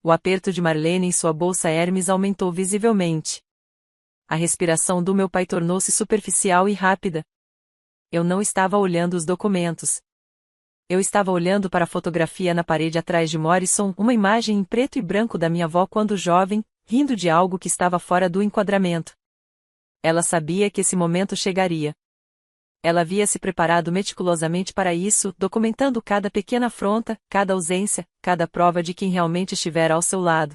O aperto de Marlene em sua bolsa Hermes aumentou visivelmente. A respiração do meu pai tornou-se superficial e rápida. Eu não estava olhando os documentos. Eu estava olhando para a fotografia na parede atrás de Morrison, uma imagem em preto e branco da minha avó quando jovem, rindo de algo que estava fora do enquadramento. Ela sabia que esse momento chegaria. Ela havia se preparado meticulosamente para isso, documentando cada pequena afronta, cada ausência, cada prova de quem realmente estivera ao seu lado.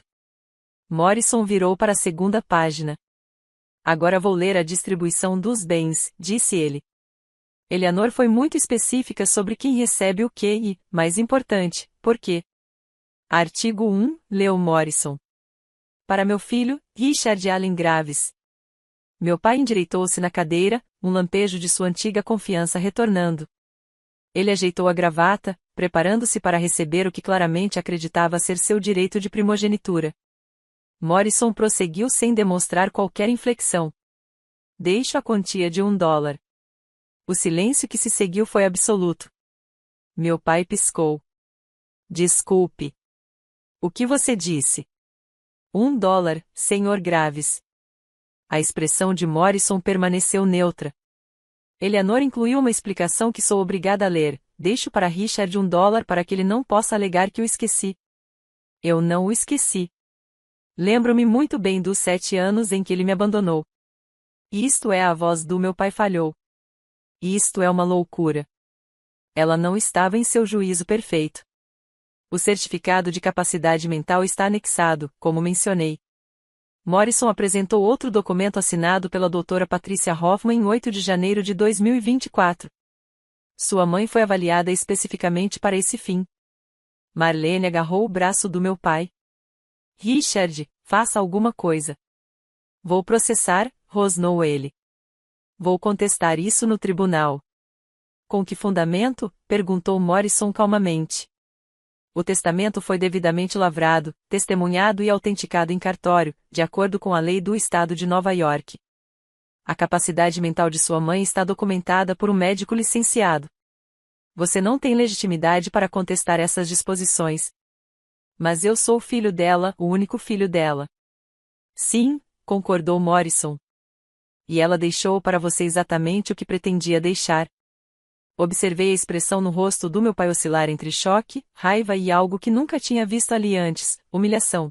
Morrison virou para a segunda página. Agora vou ler a distribuição dos bens, disse ele. Eleanor foi muito específica sobre quem recebe o que e, mais importante, por quê. Artigo 1, leu Morrison. Para meu filho, Richard Allen Graves. Meu pai endireitou-se na cadeira, um lampejo de sua antiga confiança retornando. Ele ajeitou a gravata, preparando-se para receber o que claramente acreditava ser seu direito de primogenitura. Morrison prosseguiu sem demonstrar qualquer inflexão. Deixo a quantia de $1. O silêncio que se seguiu foi absoluto. Meu pai piscou. Desculpe. O que você disse? $1, Sr. Graves. A expressão de Morrison permaneceu neutra. Eleanor incluiu uma explicação que sou obrigada a ler. Deixo para Richard $1 para que ele não possa alegar que o esqueci. Eu não o esqueci. Lembro-me muito bem dos 7 anos em que ele me abandonou. Isto é, a voz do meu pai falhou. Isto é uma loucura. Ela não estava em seu juízo perfeito. O certificado de capacidade mental está anexado, como mencionei. Morrison apresentou outro documento assinado pela doutora Patricia Hoffman em 8 de janeiro de 2024. Sua mãe foi avaliada especificamente para esse fim. Marlene agarrou o braço do meu pai. Richard, faça alguma coisa. Vou processar, rosnou ele. Vou contestar isso no tribunal. Com que fundamento? Perguntou Morrison calmamente. O testamento foi devidamente lavrado, testemunhado e autenticado em cartório, de acordo com a lei do Estado de Nova York. A capacidade mental de sua mãe está documentada por um médico licenciado. Você não tem legitimidade para contestar essas disposições. Mas eu sou o filho dela, o único filho dela. Sim, concordou Morrison. E ela deixou para você exatamente o que pretendia deixar. Observei a expressão no rosto do meu pai oscilar entre choque, raiva e algo que nunca tinha visto ali antes, humilhação.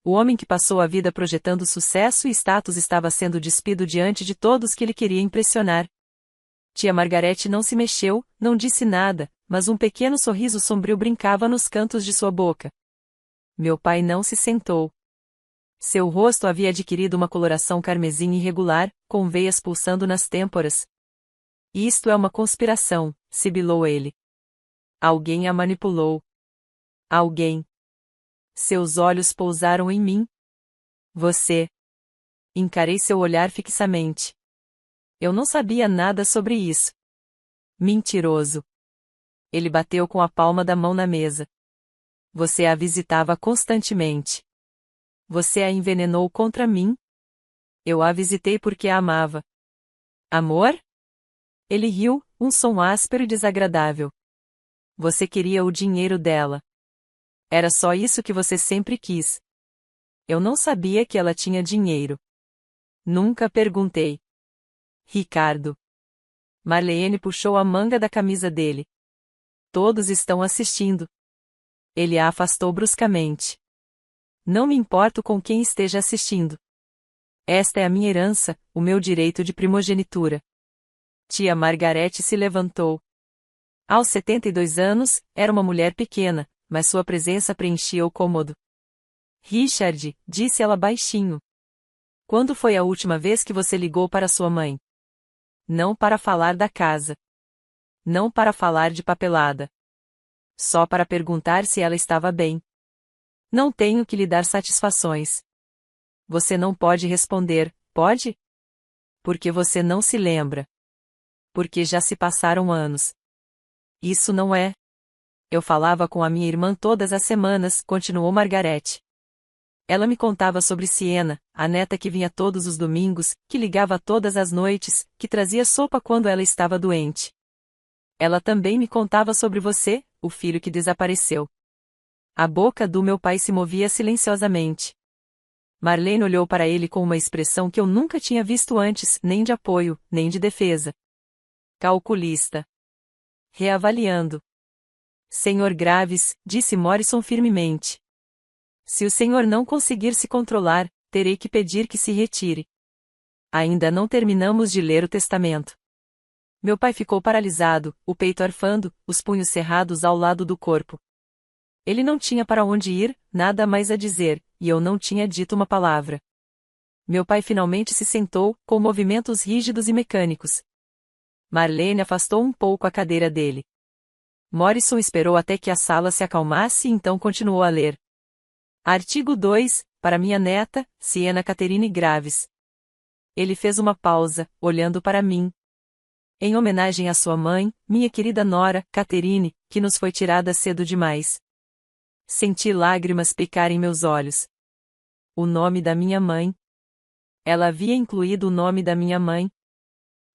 O homem que passou a vida projetando sucesso e status estava sendo despido diante de todos que ele queria impressionar. Tia Margarete não se mexeu, não disse nada, mas um pequeno sorriso sombrio brincava nos cantos de sua boca. Meu pai não se sentou. Seu rosto havia adquirido uma coloração carmesim irregular, com veias pulsando nas têmporas. Isto é uma conspiração, sibilou ele. Alguém a manipulou. Alguém. Seus olhos pousaram em mim. Você. Encarei seu olhar fixamente. Eu não sabia nada sobre isso. Mentiroso. Ele bateu com a palma da mão na mesa. Você a visitava constantemente. Você a envenenou contra mim? Eu a visitei porque a amava. Amor? Ele riu, um som áspero e desagradável. Você queria o dinheiro dela. Era só isso que você sempre quis. Eu não sabia que ela tinha dinheiro. Nunca perguntei. Ricardo. Marlene puxou a manga da camisa dele. Todos estão assistindo. Ele a afastou bruscamente. Não me importo com quem esteja assistindo. Esta é a minha herança, o meu direito de primogenitura. Tia Margarete se levantou. Aos 72 anos, era uma mulher pequena, mas sua presença preenchia o cômodo. Richard, disse ela baixinho. Quando foi a última vez que você ligou para sua mãe? Não para falar da casa. Não para falar de papelada. Só para perguntar se ela estava bem. Não tenho que lhe dar satisfações. Você não pode responder, pode? Porque você não se lembra. Porque já se passaram anos. Isso não é. Eu falava com a minha irmã todas as semanas, continuou Margarete. Ela me contava sobre Siena, a neta que vinha todos os domingos, que ligava todas as noites, que trazia sopa quando ela estava doente. Ela também me contava sobre você, o filho que desapareceu. A boca do meu pai se movia silenciosamente. Marlene olhou para ele com uma expressão que eu nunca tinha visto antes, nem de apoio, nem de defesa. Calculista. Reavaliando. Senhor Graves, disse Morrison firmemente. Se o senhor não conseguir se controlar, terei que pedir que se retire. Ainda não terminamos de ler o testamento. Meu pai ficou paralisado, o peito arfando, os punhos cerrados ao lado do corpo. Ele não tinha para onde ir, nada mais a dizer, e eu não tinha dito uma palavra. Meu pai finalmente se sentou, com movimentos rígidos e mecânicos. Marlene afastou um pouco a cadeira dele. Morrison esperou até que a sala se acalmasse e então continuou a ler. Artigo 2, para minha neta, Siena Catherine Graves. Ele fez uma pausa, olhando para mim. Em homenagem à sua mãe, minha querida nora, Catherine, que nos foi tirada cedo demais. Senti lágrimas picarem meus olhos. O nome da minha mãe. Ela havia incluído o nome da minha mãe.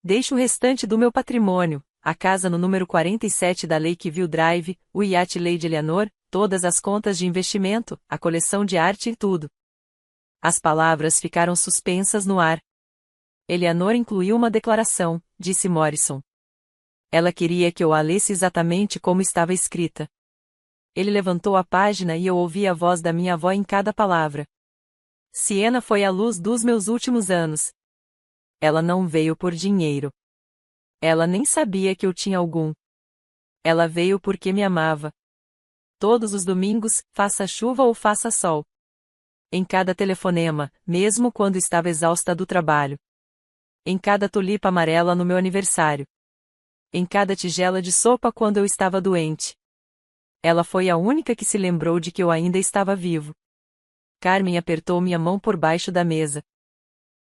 Deixo o restante do meu patrimônio, a casa no número 47 da Lakeview Drive, o iate Lady Eleanor, todas as contas de investimento, a coleção de arte e tudo. As palavras ficaram suspensas no ar. Eleanor incluiu uma declaração, disse Morrison. Ela queria que eu a lesse exatamente como estava escrita. Ele levantou a página e eu ouvi a voz da minha avó em cada palavra. Siena foi a luz dos meus últimos anos. Ela não veio por dinheiro. Ela nem sabia que eu tinha algum. Ela veio porque me amava. Todos os domingos, faça chuva ou faça sol. Em cada telefonema, mesmo quando estava exausta do trabalho. Em cada tulipa amarela no meu aniversário. Em cada tigela de sopa quando eu estava doente. Ela foi a única que se lembrou de que eu ainda estava vivo. Carmen apertou minha mão por baixo da mesa.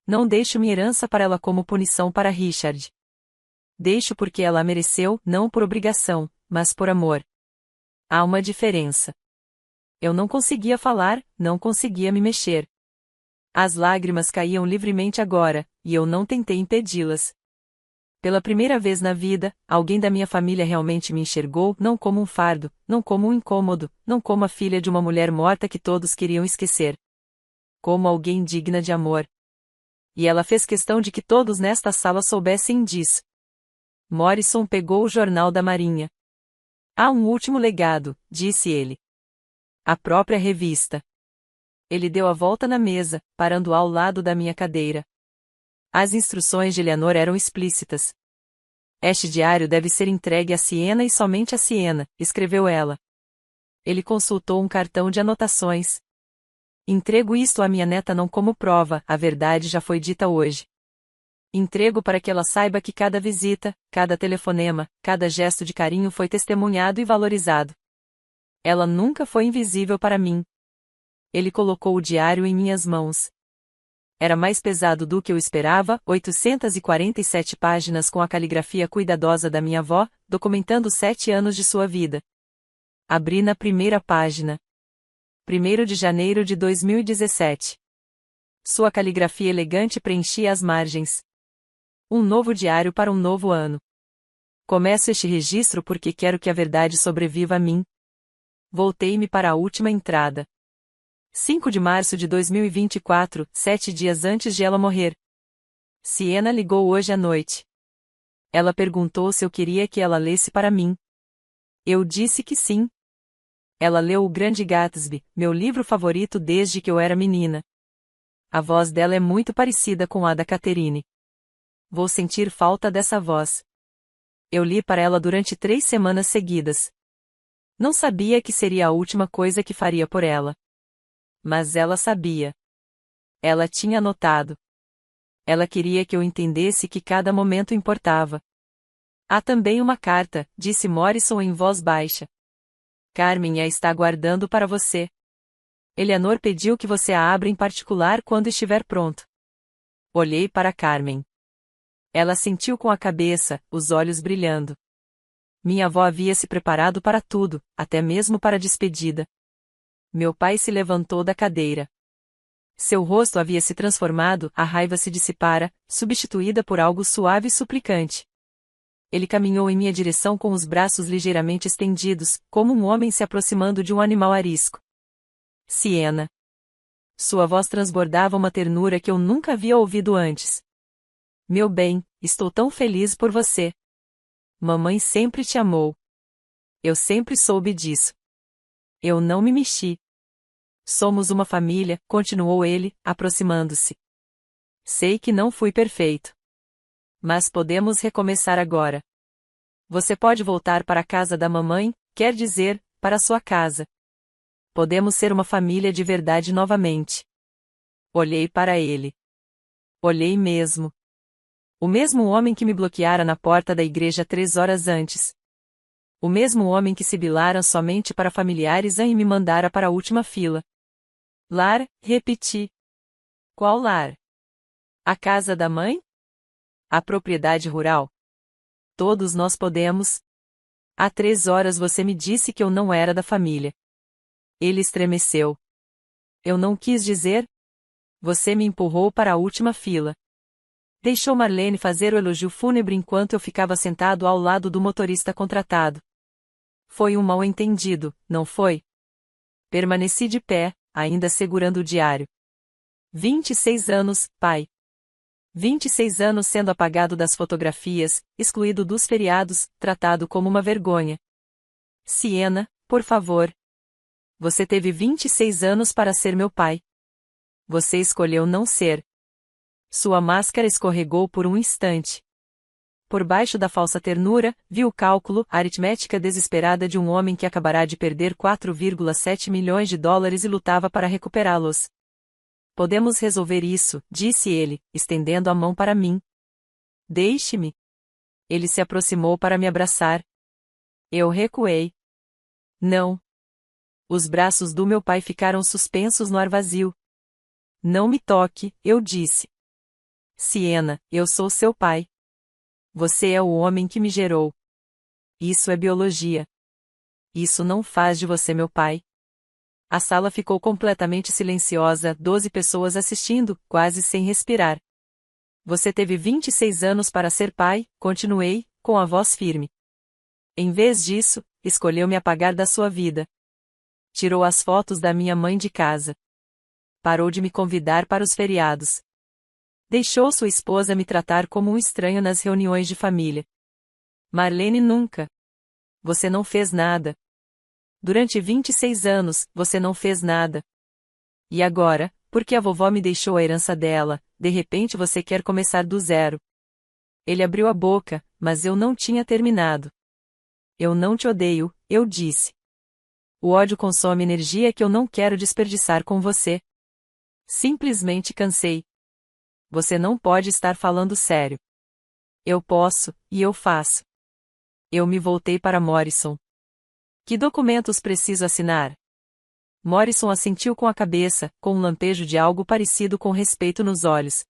Não deixo minha herança para ela como punição para Richard. Deixo porque ela a mereceu, não por obrigação, mas por amor. Há uma diferença. Eu não conseguia falar, não conseguia me mexer. As lágrimas caíam livremente agora, e eu não tentei impedi-las. Pela primeira vez na vida, alguém da minha família realmente me enxergou não como um fardo, não como um incômodo, não como a filha de uma mulher morta que todos queriam esquecer. Como alguém digna de amor. E ela fez questão de que todos nesta sala soubessem disso. Morrison pegou o jornal da Marinha. Há um último legado, disse ele. A própria revista. Ele deu a volta na mesa, parando ao lado da minha cadeira. As instruções de Eleanor eram explícitas. Este diário deve ser entregue a Siena e somente a Siena, escreveu ela. Ele consultou um cartão de anotações. Entrego isto à minha neta não como prova, a verdade já foi dita hoje. Entrego para que ela saiba que cada visita, cada telefonema, cada gesto de carinho foi testemunhado e valorizado. Ela nunca foi invisível para mim. Ele colocou o diário em minhas mãos. Era mais pesado do que eu esperava, 847 páginas com a caligrafia cuidadosa da minha avó, documentando 7 anos de sua vida. Abri na primeira página. 1º de janeiro de 2017. Sua caligrafia elegante preenchia as margens. Um novo diário para um novo ano. Começo este registro porque quero que a verdade sobreviva a mim. Voltei-me para a última entrada. 5 de março de 2024, 7 dias antes de ela morrer. Siena ligou hoje à noite. Ela perguntou se eu queria que ela lesse para mim. Eu disse que sim. Ela leu O Grande Gatsby, meu livro favorito desde que eu era menina. A voz dela é muito parecida com a da Catherine. Vou sentir falta dessa voz. Eu li para ela durante 3 semanas seguidas. Não sabia que seria a última coisa que faria por ela. Mas ela sabia. Ela tinha notado. Ela queria que eu entendesse que cada momento importava. Há também uma carta, disse Morrison em voz baixa. Carmen a está aguardando para você. Eleanor pediu que você a abra em particular quando estiver pronto. Olhei para Carmen. Ela sentiu com a cabeça, os olhos brilhando. Minha avó havia se preparado para tudo, até mesmo para a despedida. Meu pai se levantou da cadeira. Seu rosto havia se transformado, a raiva se dissipara, substituída por algo suave e suplicante. Ele caminhou em minha direção com os braços ligeiramente estendidos, como um homem se aproximando de um animal arisco. Siena. Sua voz transbordava uma ternura que eu nunca havia ouvido antes. Meu bem, estou tão feliz por você. Mamãe sempre te amou. Eu sempre soube disso. Eu não me mexi. Somos uma família, continuou ele, aproximando-se. Sei que não fui perfeito. Mas podemos recomeçar agora. Você pode voltar para a casa da mamãe, quer dizer, para sua casa. Podemos ser uma família de verdade novamente. Olhei para ele. Olhei mesmo. O mesmo homem que me bloqueara na porta da igreja 3 horas antes. O mesmo homem que sibilara somente para familiares e me mandara para a última fila. Lar, repeti. Qual lar? A casa da mãe? A propriedade rural? Todos nós podemos. Há 3 horas você me disse que eu não era da família. Ele estremeceu. Eu não quis dizer? Você me empurrou para a última fila. Deixou Marlene fazer o elogio fúnebre enquanto eu ficava sentado ao lado do motorista contratado. Foi um mal-entendido, não foi? Permaneci de pé, ainda segurando o diário. 26 anos, pai. 26 anos sendo apagado das fotografias, excluído dos feriados, tratado como uma vergonha. Siena, por favor. Você teve 26 anos para ser meu pai. Você escolheu não ser. Sua máscara escorregou por um instante. Por baixo da falsa ternura, vi o cálculo, a aritmética desesperada de um homem que acabará de perder 4,7 milhões de dólares e lutava para recuperá-los. Podemos resolver isso, disse ele, estendendo a mão para mim. Deixe-me. Ele se aproximou para me abraçar. Eu recuei. Não. Os braços do meu pai ficaram suspensos no ar vazio. Não me toque, eu disse. Siena, eu sou seu pai. Você é o homem que me gerou. Isso é biologia. Isso não faz de você meu pai. A sala ficou completamente silenciosa, 12 pessoas assistindo, quase sem respirar. Você teve 26 anos para ser pai, continuei, com a voz firme. Em vez disso, escolheu me apagar da sua vida. Tirou as fotos da minha mãe de casa. Parou de me convidar para os feriados. Deixou sua esposa me tratar como um estranho nas reuniões de família. Marlene nunca. Você não fez nada. Durante 26 anos, você não fez nada. E agora, porque a vovó me deixou a herança dela, de repente você quer começar do zero. Ele abriu a boca, mas eu não tinha terminado. Eu não te odeio, eu disse. O ódio consome energia que eu não quero desperdiçar com você. Simplesmente cansei. Você não pode estar falando sério. Eu posso, e eu faço. Eu me voltei para Morrison. Que documentos preciso assinar? Morrison assentiu com a cabeça, com um lampejo de algo parecido com respeito nos olhos.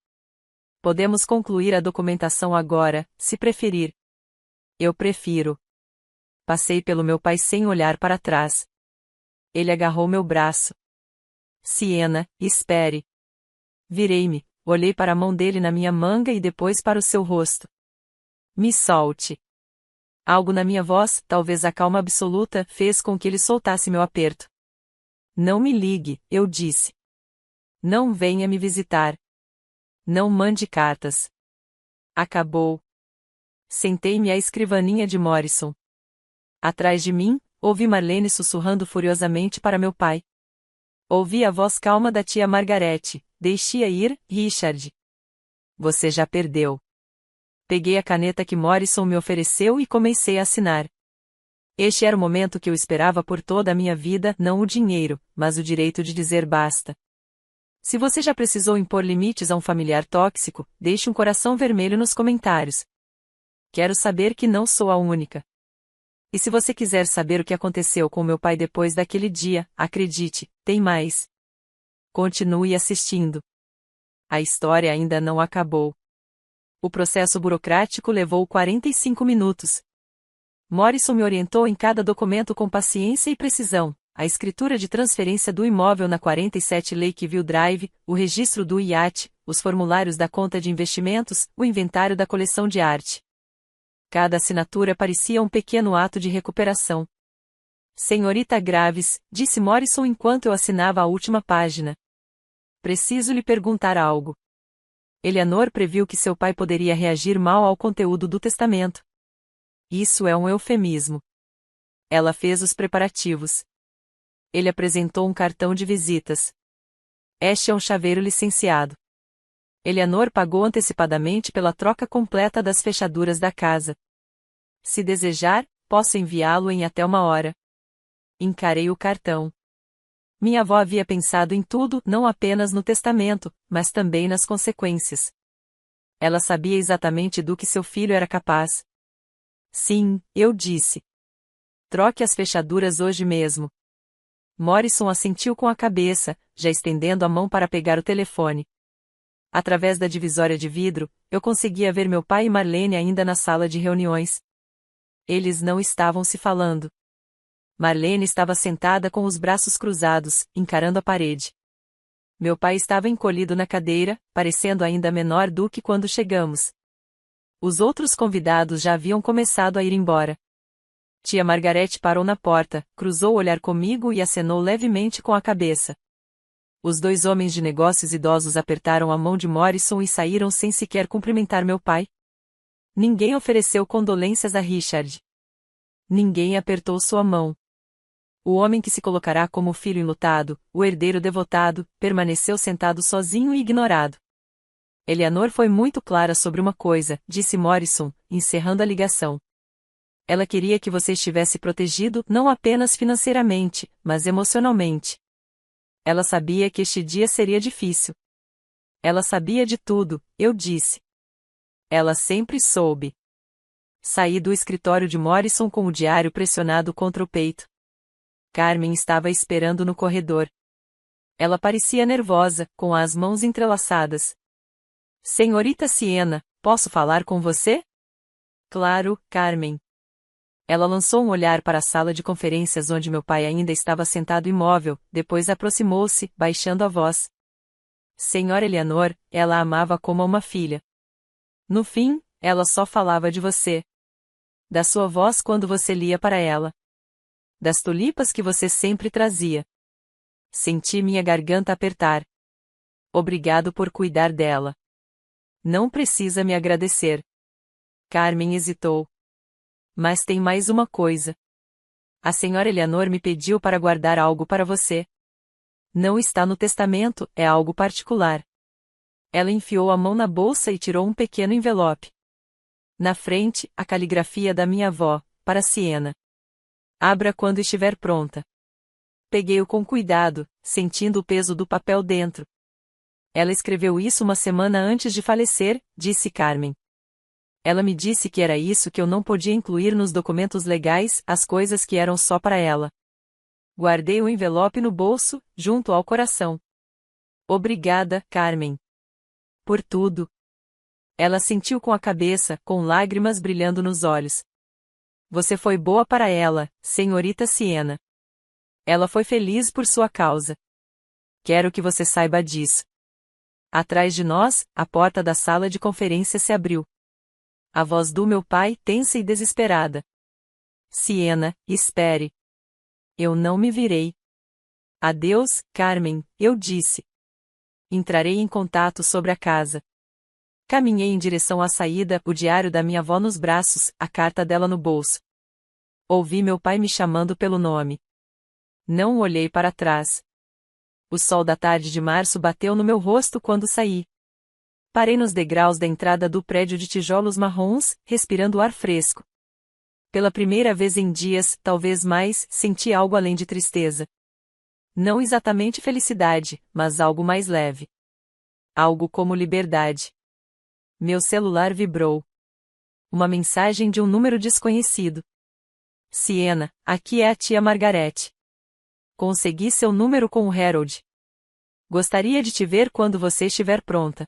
Podemos concluir a documentação agora, se preferir. Eu prefiro. Passei pelo meu pai sem olhar para trás. Ele agarrou meu braço. Siena, espere. Virei-me, olhei para a mão dele na minha manga e depois para o seu rosto. Me solte. Algo na minha voz, talvez a calma absoluta, fez com que ele soltasse meu aperto. Não me ligue, eu disse. Não venha me visitar. Não mande cartas. Acabou. Sentei-me à escrivaninha de Morrison. Atrás de mim, ouvi Marlene sussurrando furiosamente para meu pai. Ouvi a voz calma da tia Margarete. Deixe-a ir, Richard. Você já perdeu. Peguei a caneta que Morrison me ofereceu e comecei a assinar. Este era o momento que eu esperava por toda a minha vida, não o dinheiro, mas o direito de dizer basta. Se você já precisou impor limites a um familiar tóxico, deixe um coração vermelho nos comentários. Quero saber que não sou a única. E se você quiser saber o que aconteceu com meu pai depois daquele dia, acredite, tem mais. Continue assistindo. A história ainda não acabou. O processo burocrático levou 45 minutos. Morrison me orientou em cada documento com paciência e precisão: a escritura de transferência do imóvel na 47 Lakeview Drive, o registro do iate, os formulários da conta de investimentos, o inventário da coleção de arte. Cada assinatura parecia um pequeno ato de recuperação. Senhorita Graves, disse Morrison enquanto eu assinava a última página. Preciso lhe perguntar algo. Eleanor previu que seu pai poderia reagir mal ao conteúdo do testamento. Isso é um eufemismo. Ela fez os preparativos. Ele apresentou um cartão de visitas. Este é um chaveiro licenciado. Eleanor pagou antecipadamente pela troca completa das fechaduras da casa. Se desejar, posso enviá-lo em até 1 hora. Encarei o cartão. Minha avó havia pensado em tudo, não apenas no testamento, mas também nas consequências. Ela sabia exatamente do que seu filho era capaz. Sim, eu disse. Troque as fechaduras hoje mesmo. Morrison assentiu com a cabeça, já estendendo a mão para pegar o telefone. Através da divisória de vidro, eu conseguia ver meu pai e Marlene ainda na sala de reuniões. Eles não estavam se falando. Marlene estava sentada com os braços cruzados, encarando a parede. Meu pai estava encolhido na cadeira, parecendo ainda menor do que quando chegamos. Os outros convidados já haviam começado a ir embora. Tia Margarete parou na porta, cruzou o olhar comigo e acenou levemente com a cabeça. Os 2 homens de negócios idosos apertaram a mão de Morrison e saíram sem sequer cumprimentar meu pai. Ninguém ofereceu condolências a Richard. Ninguém apertou sua mão. O homem que se colocará como filho enlutado, o herdeiro devotado, permaneceu sentado sozinho e ignorado. Eleanor foi muito clara sobre uma coisa, disse Morrison, encerrando a ligação. Ela queria que você estivesse protegido não apenas financeiramente, mas emocionalmente. Ela sabia que este dia seria difícil. Ela sabia de tudo, eu disse. Ela sempre soube. Saí do escritório de Morrison com o diário pressionado contra o peito. Carmen estava esperando no corredor. Ela parecia nervosa, com as mãos entrelaçadas. Senhorita Siena, posso falar com você? Claro, Carmen. Ela lançou um olhar para a sala de conferências onde meu pai ainda estava sentado imóvel, depois aproximou-se, baixando a voz. Senhora Eleanor, ela a amava como uma filha. No fim, ela só falava de você. Da sua voz quando você lia para ela. Das tulipas que você sempre trazia. Senti minha garganta apertar. Obrigado por cuidar dela. Não precisa me agradecer. Carmen hesitou. Mas tem mais uma coisa. A senhora Eleanor me pediu para guardar algo para você. Não está no testamento, é algo particular. Ela enfiou a mão na bolsa e tirou um pequeno envelope. Na frente, a caligrafia da minha avó, para Siena. Abra quando estiver pronta. Peguei-o com cuidado, sentindo o peso do papel dentro. Ela escreveu isso uma semana antes de falecer, disse Carmen. Ela me disse que era isso que eu não podia incluir nos documentos legais, as coisas que eram só para ela. Guardei o envelope no bolso, junto ao coração. Obrigada, Carmen. Por tudo. Ela sentiu com a cabeça, com lágrimas brilhando nos olhos. Você foi boa para ela, senhorita Siena. Ela foi feliz por sua causa. Quero que você saiba disso. Atrás de nós, a porta da sala de conferência se abriu. A voz do meu pai, tensa e desesperada. Siena, espere. Eu não me virei. Adeus, Carmen, eu disse. Entrarei em contato sobre a casa. Caminhei em direção à saída, o diário da minha avó nos braços, a carta dela no bolso. Ouvi meu pai me chamando pelo nome. Não olhei para trás. O sol da tarde de março bateu no meu rosto quando saí. Parei nos degraus da entrada do prédio de tijolos marrons, respirando ar fresco. Pela primeira vez em dias, talvez mais, senti algo além de tristeza. Não exatamente felicidade, mas algo mais leve. Algo como liberdade. Meu celular vibrou. Uma mensagem de um número desconhecido. Siena, aqui é a tia Margarete. Consegui seu número com o Harold. Gostaria de te ver quando você estiver pronta.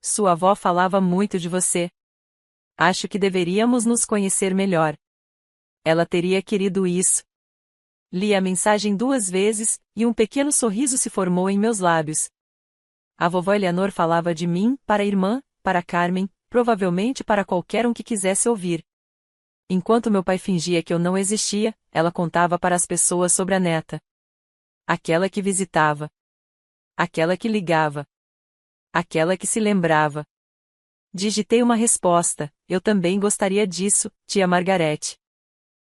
Sua avó falava muito de você. Acho que deveríamos nos conhecer melhor. Ela teria querido isso. Li a mensagem 2 vezes, e um pequeno sorriso se formou em meus lábios. A vovó Eleanor falava de mim, para a irmã, para Carmen, provavelmente para qualquer um que quisesse ouvir. Enquanto meu pai fingia que eu não existia, ela contava para as pessoas sobre a neta. Aquela que visitava. Aquela que ligava. Aquela que se lembrava. Digitei uma resposta, eu também gostaria disso, tia Margarete.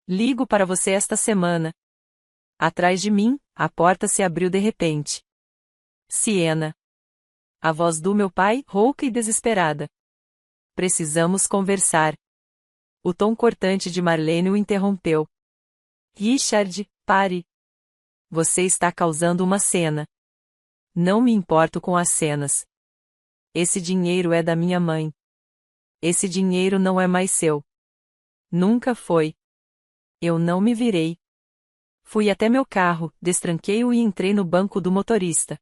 Ligo para você esta semana. Atrás de mim, a porta se abriu de repente. Siena. A voz do meu pai, rouca e desesperada. Precisamos conversar. O tom cortante de Marlene o interrompeu. Richard, pare. Você está causando uma cena. Não me importo com as cenas. Esse dinheiro é da minha mãe. Esse dinheiro não é mais seu. Nunca foi. Eu não me virei. Fui até meu carro, destranquei-o e entrei no banco do motorista.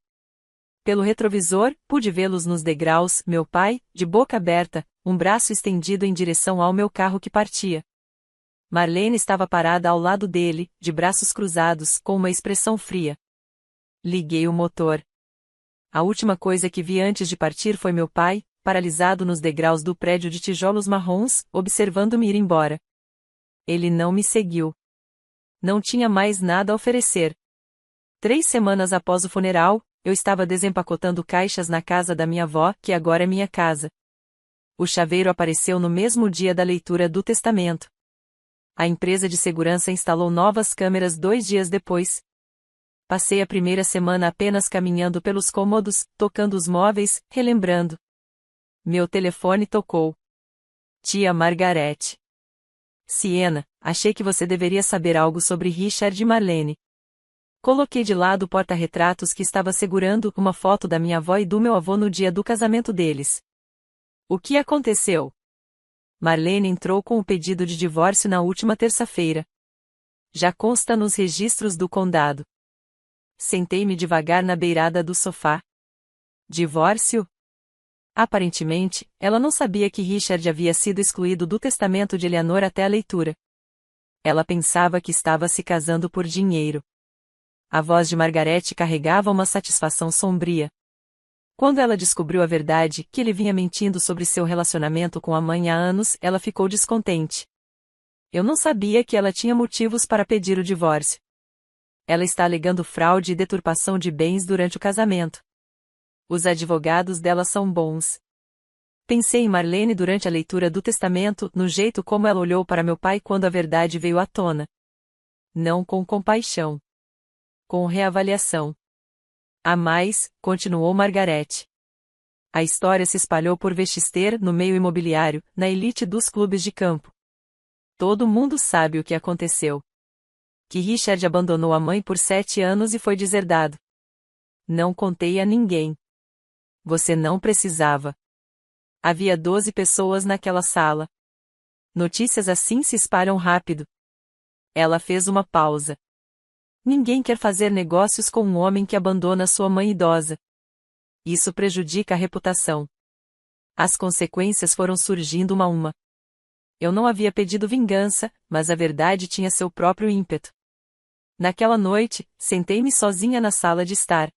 Pelo retrovisor, pude vê-los nos degraus, meu pai, de boca aberta, um braço estendido em direção ao meu carro que partia. Marlene estava parada ao lado dele, de braços cruzados, com uma expressão fria. Liguei o motor. A última coisa que vi antes de partir foi meu pai, paralisado nos degraus do prédio de tijolos marrons, observando-me ir embora. Ele não me seguiu. Não tinha mais nada a oferecer. 3 semanas após o funeral, eu estava desempacotando caixas na casa da minha avó, que agora é minha casa. O chaveiro apareceu no mesmo dia da leitura do testamento. A empresa de segurança instalou novas câmeras 2 dias depois. Passei a primeira semana apenas caminhando pelos cômodos, tocando os móveis, relembrando. Meu telefone tocou. Tia Margarete. Siena, achei que você deveria saber algo sobre Richard e Marlene. Coloquei de lado o porta-retratos que estava segurando uma foto da minha avó e do meu avô no dia do casamento deles. O que aconteceu? Marlene entrou com o pedido de divórcio na última terça-feira. Já consta nos registros do condado. Sentei-me devagar na beirada do sofá. Divórcio? Aparentemente, ela não sabia que Richard havia sido excluído do testamento de Eleanor até a leitura. Ela pensava que estava se casando por dinheiro. A voz de Margarete carregava uma satisfação sombria. Quando ela descobriu a verdade, que ele vinha mentindo sobre seu relacionamento com a mãe há anos, ela ficou descontente. Eu não sabia que ela tinha motivos para pedir o divórcio. Ela está alegando fraude e deturpação de bens durante o casamento. Os advogados dela são bons. Pensei em Marlene durante a leitura do testamento, no jeito como ela olhou para meu pai quando a verdade veio à tona. Não com compaixão. Com reavaliação. A mais, continuou Margarete. A história se espalhou por Westchester, no meio imobiliário, na elite dos clubes de campo. Todo mundo sabe o que aconteceu. Que Richard abandonou a mãe por 7 anos e foi deserdado. Não contei a ninguém. Você não precisava. Havia 12 pessoas naquela sala. Notícias assim se espalham rápido. Ela fez uma pausa. Ninguém quer fazer negócios com um homem que abandona sua mãe idosa. Isso prejudica a reputação. As consequências foram surgindo uma a uma. Eu não havia pedido vingança, mas a verdade tinha seu próprio ímpeto. Naquela noite, sentei-me sozinha na sala de estar.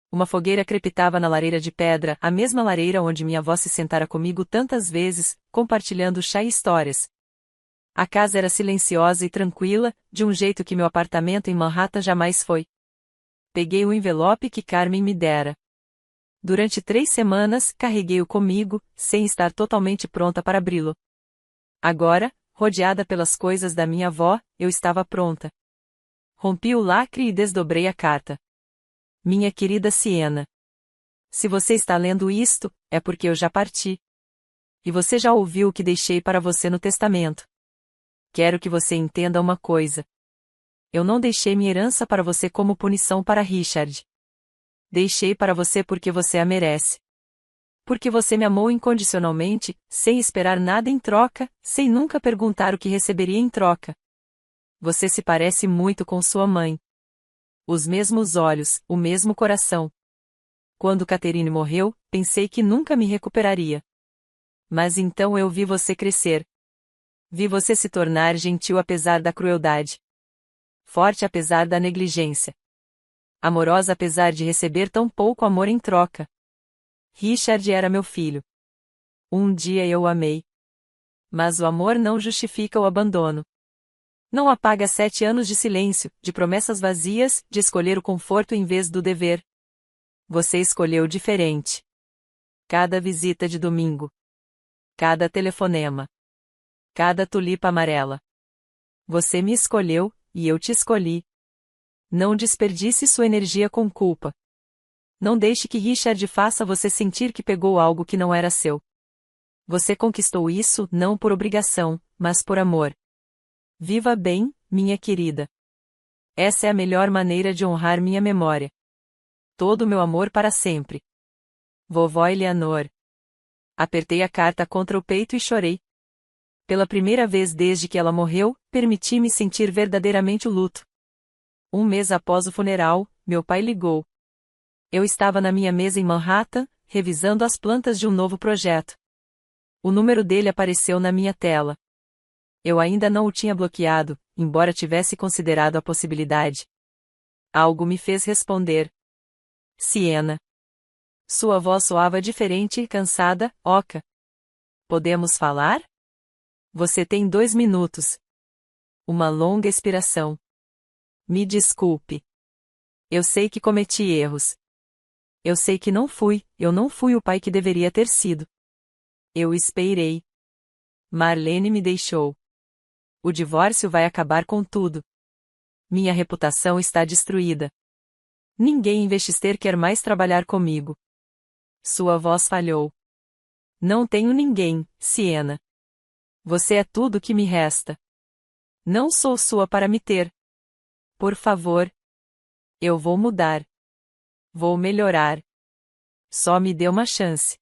Uma fogueira crepitava na lareira de pedra, a mesma lareira onde minha avó se sentara comigo tantas vezes, compartilhando chá e histórias. A casa era silenciosa e tranquila, de um jeito que meu apartamento em Manhattan jamais foi. Peguei o envelope que Carmen me dera. Durante 3 semanas, carreguei-o comigo, sem estar totalmente pronta para abri-lo. Agora, rodeada pelas coisas da minha avó, eu estava pronta. Rompi o lacre e desdobrei a carta. Minha querida Siena. Se você está lendo isto, é porque eu já parti. E você já ouviu o que deixei para você no testamento. Quero que você entenda uma coisa. Eu não deixei minha herança para você como punição para Richard. Deixei para você porque você a merece. Porque você me amou incondicionalmente, sem esperar nada em troca, sem nunca perguntar o que receberia em troca. Você se parece muito com sua mãe. Os mesmos olhos, o mesmo coração. Quando Catherine morreu, pensei que nunca me recuperaria. Mas então eu vi você crescer. Vi você se tornar gentil apesar da crueldade. Forte apesar da negligência. Amorosa apesar de receber tão pouco amor em troca. Richard era meu filho. Um dia eu o amei. Mas o amor não justifica o abandono. Não apaga 7 anos de silêncio, de promessas vazias, de escolher o conforto em vez do dever. Você escolheu diferente. Cada visita de domingo. Cada telefonema. Cada tulipa amarela. Você me escolheu, e eu te escolhi. Não desperdice sua energia com culpa. Não deixe que Richard faça você sentir que pegou algo que não era seu. Você conquistou isso, não por obrigação, mas por amor. Viva bem, minha querida. Essa é a melhor maneira de honrar minha memória. Todo o meu amor para sempre. Vovó Eleanor. Apertei a carta contra o peito e chorei. Pela primeira vez desde que ela morreu, permiti-me sentir verdadeiramente o luto. 1 mês após o funeral, meu pai ligou. Eu estava na minha mesa em Manhattan, revisando as plantas de um novo projeto. O número dele apareceu na minha tela. Eu ainda não o tinha bloqueado, embora tivesse considerado a possibilidade. Algo me fez responder. Siena. Sua voz soava diferente e cansada, oca. Podemos falar? Você tem 2 minutos. Uma longa expiração. Me desculpe. Eu sei que cometi erros. Eu sei que eu não fui o pai que deveria ter sido. Eu esperei. Marlene me deixou. O divórcio vai acabar com tudo. Minha reputação está destruída. Ninguém em Westchester quer mais trabalhar comigo. Sua voz falhou. Não tenho ninguém, Siena. Você é tudo que me resta. Não sou sua para me ter. Por favor. Eu vou mudar. Vou melhorar. Só me dê uma chance.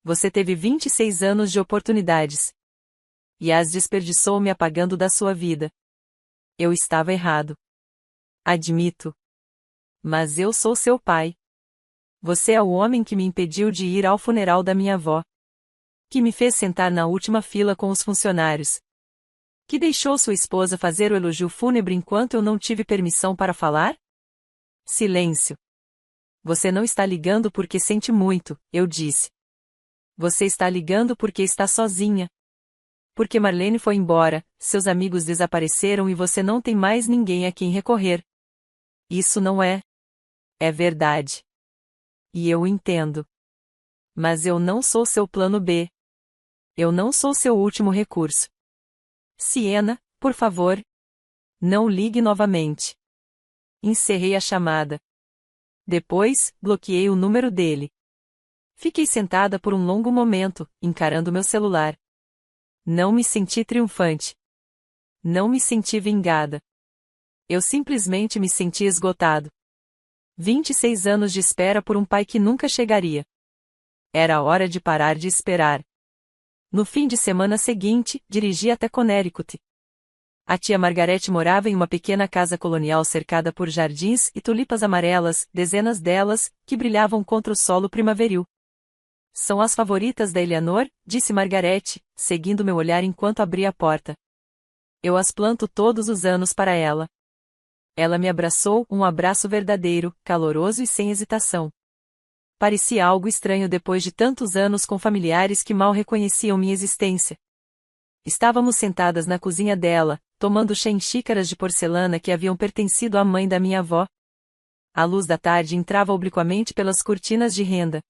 Você teve 26 anos de oportunidades. E as desperdiçou me apagando da sua vida. Eu estava errado. Admito. Mas eu sou seu pai. Você é o homem que me impediu de ir ao funeral da minha avó. Que me fez sentar na última fila com os funcionários. Que deixou sua esposa fazer o elogio fúnebre enquanto eu não tive permissão para falar? Silêncio. Você não está ligando porque sente muito, eu disse. Você está ligando porque está sozinha. Porque Marlene foi embora, seus amigos desapareceram e você não tem mais ninguém a quem recorrer. Isso não é. É verdade. E eu entendo. Mas eu não sou seu plano B. Eu não sou seu último recurso. Siena, por favor. Não ligue novamente. Encerrei a chamada. Depois, bloqueei o número dele. Fiquei sentada por um longo momento, encarando meu celular. Não me senti triunfante. Não me senti vingada. Eu simplesmente me senti esgotado. 26 anos de espera por um pai que nunca chegaria. Era hora de parar de esperar. No fim de semana seguinte, dirigi até Connecticut. A tia Margarete morava em uma pequena casa colonial cercada por jardins e tulipas amarelas, dezenas delas, que brilhavam contra o solo primaveril. São as favoritas da Eleanor, disse Margarete, seguindo meu olhar enquanto abria a porta. Eu as planto todos os anos para ela. Ela me abraçou, um abraço verdadeiro, caloroso e sem hesitação. Parecia algo estranho depois de tantos anos com familiares que mal reconheciam minha existência. Estávamos sentadas na cozinha dela, tomando chá em xícaras de porcelana que haviam pertencido à mãe da minha avó. A luz da tarde entrava obliquamente pelas cortinas de renda.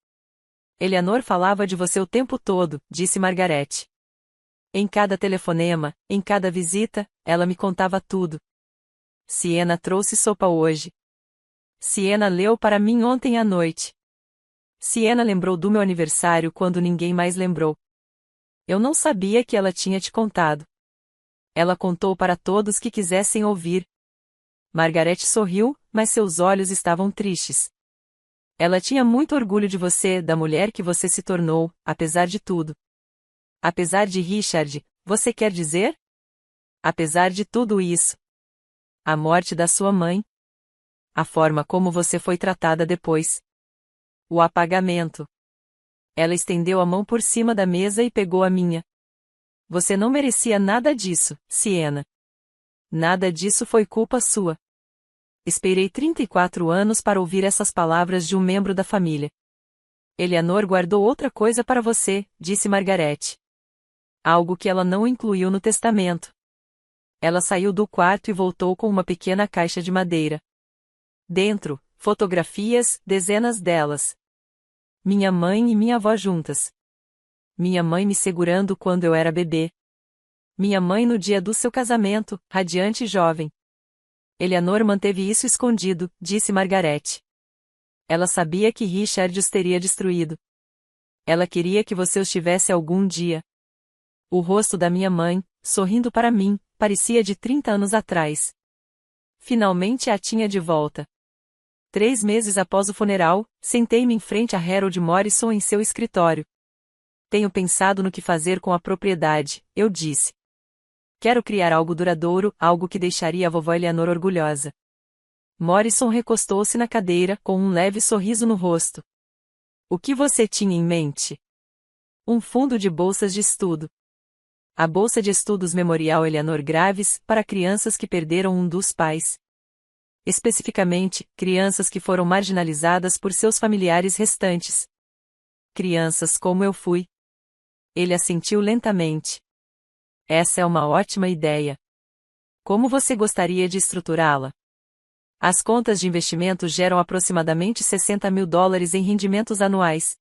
Eleanor falava de você o tempo todo, disse Margarete. Em cada telefonema, em cada visita, ela me contava tudo. Siena trouxe sopa hoje. Siena leu para mim ontem à noite. Siena lembrou do meu aniversário quando ninguém mais lembrou. Eu não sabia que ela tinha te contado. Ela contou para todos que quisessem ouvir. Margarete sorriu, mas seus olhos estavam tristes. Ela tinha muito orgulho de você, da mulher que você se tornou, apesar de tudo. Apesar de Richard, você quer dizer? Apesar de tudo isso. A morte da sua mãe. A forma como você foi tratada depois. O apagamento. Ela estendeu a mão por cima da mesa e pegou a minha. Você não merecia nada disso, Siena. Nada disso foi culpa sua. Esperei 34 anos para ouvir essas palavras de um membro da família. Eleanor guardou outra coisa para você, disse Margarete. Algo que ela não incluiu no testamento. Ela saiu do quarto e voltou com uma pequena caixa de madeira. Dentro, fotografias, dezenas delas. Minha mãe e minha avó juntas. Minha mãe me segurando quando eu era bebê. Minha mãe no dia do seu casamento, radiante e jovem. Eleanor manteve isso escondido, disse Margarete. Ela sabia que Richard os teria destruído. Ela queria que você os tivesse algum dia. O rosto da minha mãe, sorrindo para mim, parecia de 30 anos atrás. Finalmente a tinha de volta. 3 meses após o funeral, sentei-me em frente a Harold Morrison em seu escritório. Tenho pensado no que fazer com a propriedade, eu disse. Quero criar algo duradouro, algo que deixaria a vovó Eleanor orgulhosa. Morrison recostou-se na cadeira, com um leve sorriso no rosto. O que você tinha em mente? Um fundo de bolsas de estudo. A Bolsa de Estudos Memorial Eleanor Graves, para crianças que perderam um dos pais. Especificamente, crianças que foram marginalizadas por seus familiares restantes. Crianças como eu fui. Ele assentiu lentamente. Essa é uma ótima ideia. Como você gostaria de estruturá-la? As contas de investimento geram aproximadamente $60.000 em rendimentos anuais.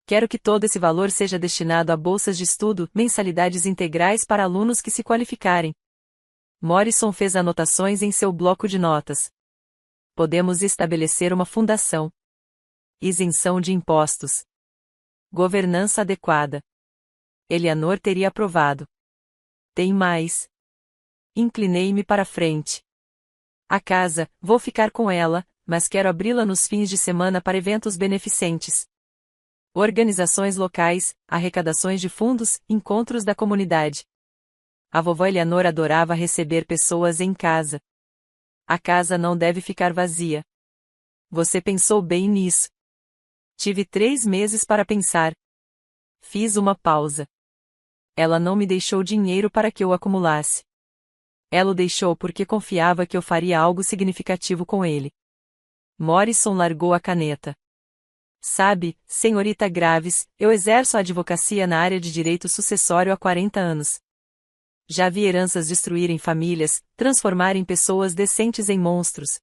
Quero que todo esse valor seja destinado a bolsas de estudo, mensalidades integrais para alunos que se qualificarem. Morrison fez anotações em seu bloco de notas. Podemos estabelecer uma fundação. Isenção de impostos. Governança adequada. Eleanor teria aprovado. Tem mais. Inclinei-me para frente. A casa, vou ficar com ela, mas quero abri-la nos fins de semana para eventos beneficentes. Organizações locais, arrecadações de fundos, encontros da comunidade. A vovó Eleanor adorava receber pessoas em casa. A casa não deve ficar vazia. Você pensou bem nisso. Tive 3 meses para pensar. Fiz uma pausa. Ela não me deixou dinheiro para que eu acumulasse. Ela o deixou porque confiava que eu faria algo significativo com ele. Morrison largou a caneta. Sabe, senhorita Graves, eu exerço a advocacia na área de direito sucessório há 40 anos. Já vi heranças destruírem famílias, transformarem pessoas decentes em monstros.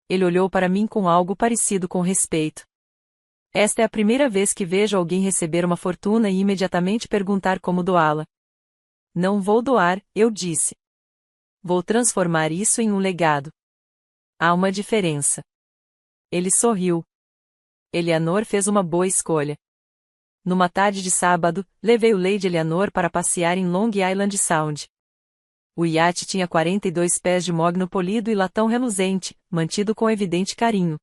Ele olhou para mim com algo parecido com respeito. Esta é a primeira vez que vejo alguém receber uma fortuna e imediatamente perguntar como doá-la. Não vou doar, eu disse. Vou transformar isso em um legado. Há uma diferença. Ele sorriu. Eleanor fez uma boa escolha. Numa tarde de sábado, levei o Lady Eleanor para passear em Long Island Sound. O iate tinha 42 pés de mogno polido e latão reluzente, mantido com evidente carinho.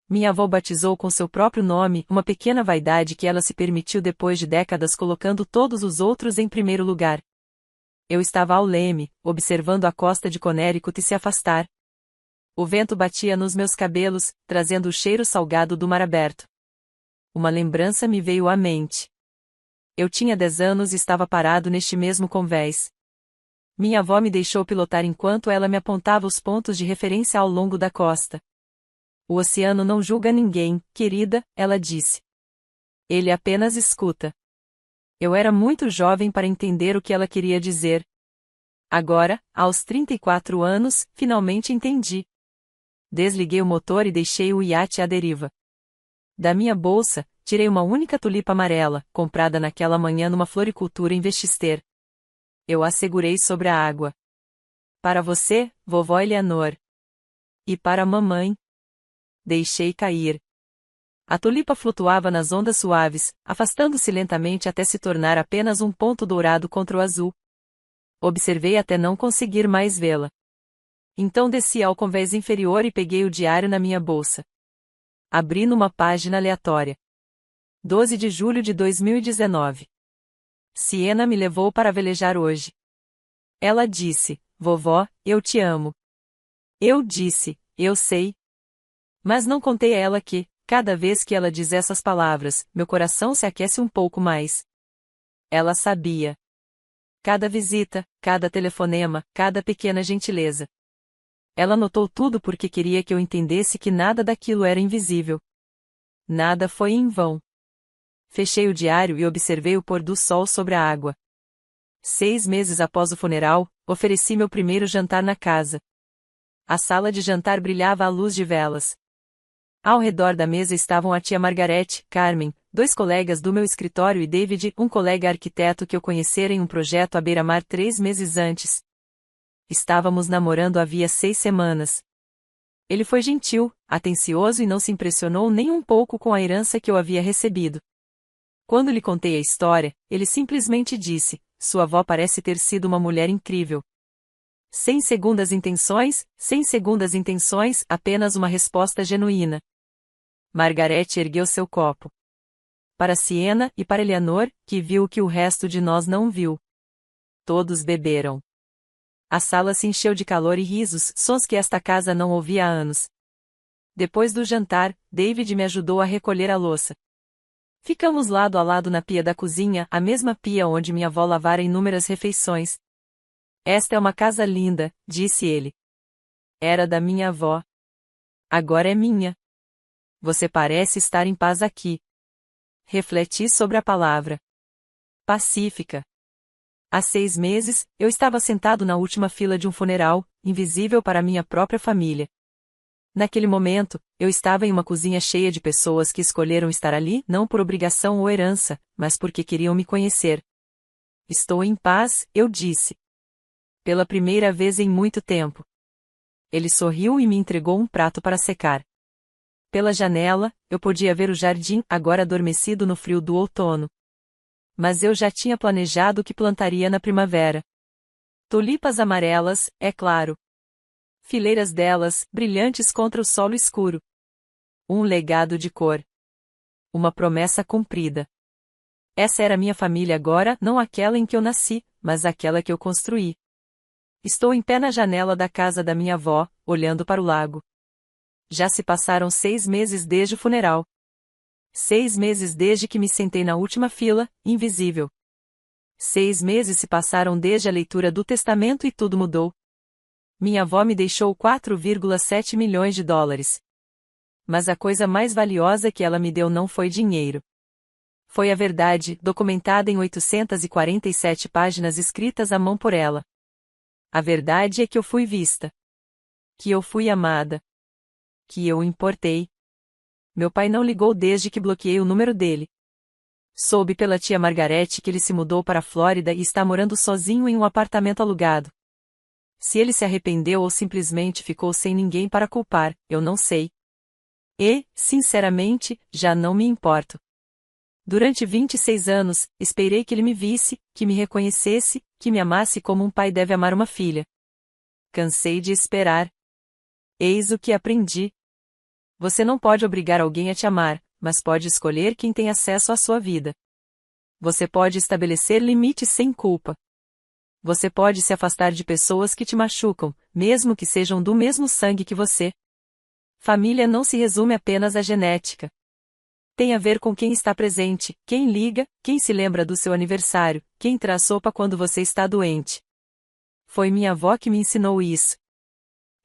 Minha avó batizou com seu próprio nome, uma pequena vaidade que ela se permitiu depois de décadas colocando todos os outros em primeiro lugar. Eu estava ao leme, observando a costa de Connecticut se afastar. O vento batia nos meus cabelos, trazendo o cheiro salgado do mar aberto. Uma lembrança me veio à mente. Eu tinha 10 anos e estava parado neste mesmo convés. Minha avó me deixou pilotar enquanto ela me apontava os pontos de referência ao longo da costa. O oceano não julga ninguém, querida, ela disse. Ele apenas escuta. Eu era muito jovem para entender o que ela queria dizer. Agora, aos 34 anos, finalmente entendi. Desliguei o motor e deixei o iate à deriva. Da minha bolsa, tirei uma única tulipa amarela, comprada naquela manhã numa floricultura em Westchester. Eu a segurei sobre a água. Para você, vovó Eleanor. E para a mamãe. Deixei cair. A tulipa flutuava nas ondas suaves, afastando-se lentamente até se tornar apenas um ponto dourado contra o azul. Observei até não conseguir mais vê-la. Então desci ao convés inferior e peguei o diário na minha bolsa. Abri numa página aleatória. 12 de julho de 2019. Siena me levou para velejar hoje. Ela disse, vovó, eu te amo. Eu disse, eu sei. Mas não contei a ela que, cada vez que ela diz essas palavras, meu coração se aquece um pouco mais. Ela sabia. Cada visita, cada telefonema, cada pequena gentileza. Ela notou tudo porque queria que eu entendesse que nada daquilo era invisível. Nada foi em vão. Fechei o diário e observei o pôr do sol sobre a água. 6 meses após o funeral, ofereci meu primeiro jantar na casa. A sala de jantar brilhava à luz de velas. Ao redor da mesa estavam a tia Margarete, Carmen, 2 colegas do meu escritório e David, um colega arquiteto que eu conhecera em um projeto à beira-mar 3 meses antes. Estávamos namorando havia 6 semanas. Ele foi gentil, atencioso e não se impressionou nem um pouco com a herança que eu havia recebido. Quando lhe contei a história, ele simplesmente disse, sua avó parece ter sido uma mulher incrível. Sem segundas intenções, apenas uma resposta genuína. Margarete ergueu seu copo. Para Siena e para Eleanor, que viu o que o resto de nós não viu. Todos beberam. A sala se encheu de calor e risos, sons que esta casa não ouvia há anos. Depois do jantar, David me ajudou a recolher a louça. Ficamos lado a lado na pia da cozinha, a mesma pia onde minha avó lavara inúmeras refeições. Esta é uma casa linda, disse ele. Era da minha avó. Agora é minha. Você parece estar em paz aqui. Refleti sobre a palavra. Pacífica. Há 6 meses, eu estava sentado na última fila de um funeral, invisível para minha própria família. Naquele momento, eu estava em uma cozinha cheia de pessoas que escolheram estar ali não por obrigação ou herança, mas porque queriam me conhecer. Estou em paz, eu disse. Pela primeira vez em muito tempo. Ele sorriu e me entregou um prato para secar. Pela janela, eu podia ver o jardim, agora adormecido no frio do outono. Mas eu já tinha planejado o que plantaria na primavera. Tulipas amarelas, é claro. Fileiras delas, brilhantes contra o solo escuro. Um legado de cor. Uma promessa cumprida. Essa era minha família agora, não aquela em que eu nasci, mas aquela que eu construí. Estou em pé na janela da casa da minha avó, olhando para o lago. Já se passaram 6 meses desde o funeral. 6 meses desde que me sentei na última fila, invisível. 6 meses se passaram desde a leitura do testamento e tudo mudou. Minha avó me deixou 4,7 milhões de dólares. Mas a coisa mais valiosa que ela me deu não foi dinheiro. Foi a verdade, documentada em 847 páginas escritas à mão por ela. A verdade é que eu fui vista. Que eu fui amada. Que eu importei. Meu pai não ligou desde que bloqueei o número dele. Soube pela tia Margarete que ele se mudou para a Flórida e está morando sozinho em um apartamento alugado. Se ele se arrependeu ou simplesmente ficou sem ninguém para culpar, eu não sei. E, sinceramente, já não me importo. Durante 26 anos, esperei que ele me visse, que me reconhecesse, que me amasse como um pai deve amar uma filha. Cansei de esperar. Eis o que aprendi. Você não pode obrigar alguém a te amar, mas pode escolher quem tem acesso à sua vida. Você pode estabelecer limites sem culpa. Você pode se afastar de pessoas que te machucam, mesmo que sejam do mesmo sangue que você. Família não se resume apenas à genética. Tem a ver com quem está presente, quem liga, quem se lembra do seu aniversário, quem traz sopa quando você está doente. Foi minha avó que me ensinou isso.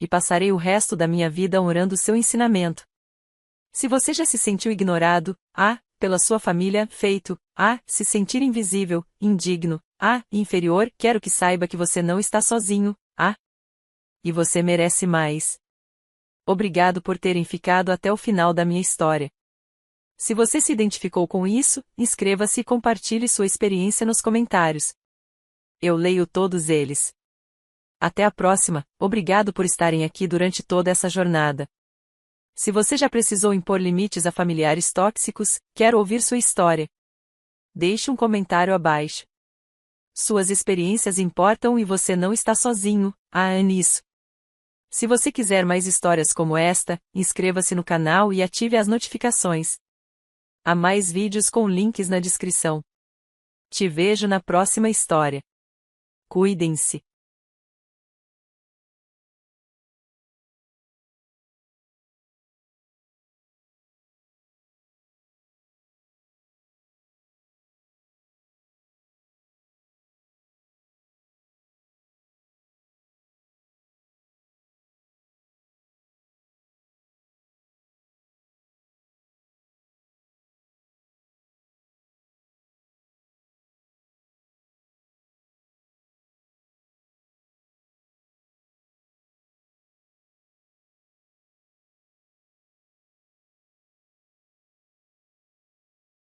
E passarei o resto da minha vida honrando seu ensinamento. Se você já se sentiu ignorado, pela sua família, feito, se sentir invisível, indigno, inferior, quero que saiba que você não está sozinho, e você merece mais. Obrigado por terem ficado até o final da minha história. Se você se identificou com isso, inscreva-se e compartilhe sua experiência nos comentários. Eu leio todos eles. Até a próxima, obrigado por estarem aqui durante toda essa jornada. Se você já precisou impor limites a familiares tóxicos, quero ouvir sua história. Deixe um comentário abaixo. Suas experiências importam e você não está sozinho, nisso. Se você quiser mais histórias como esta, inscreva-se no canal e ative as notificações. Há mais vídeos com links na descrição. Te vejo na próxima história. Cuidem-se.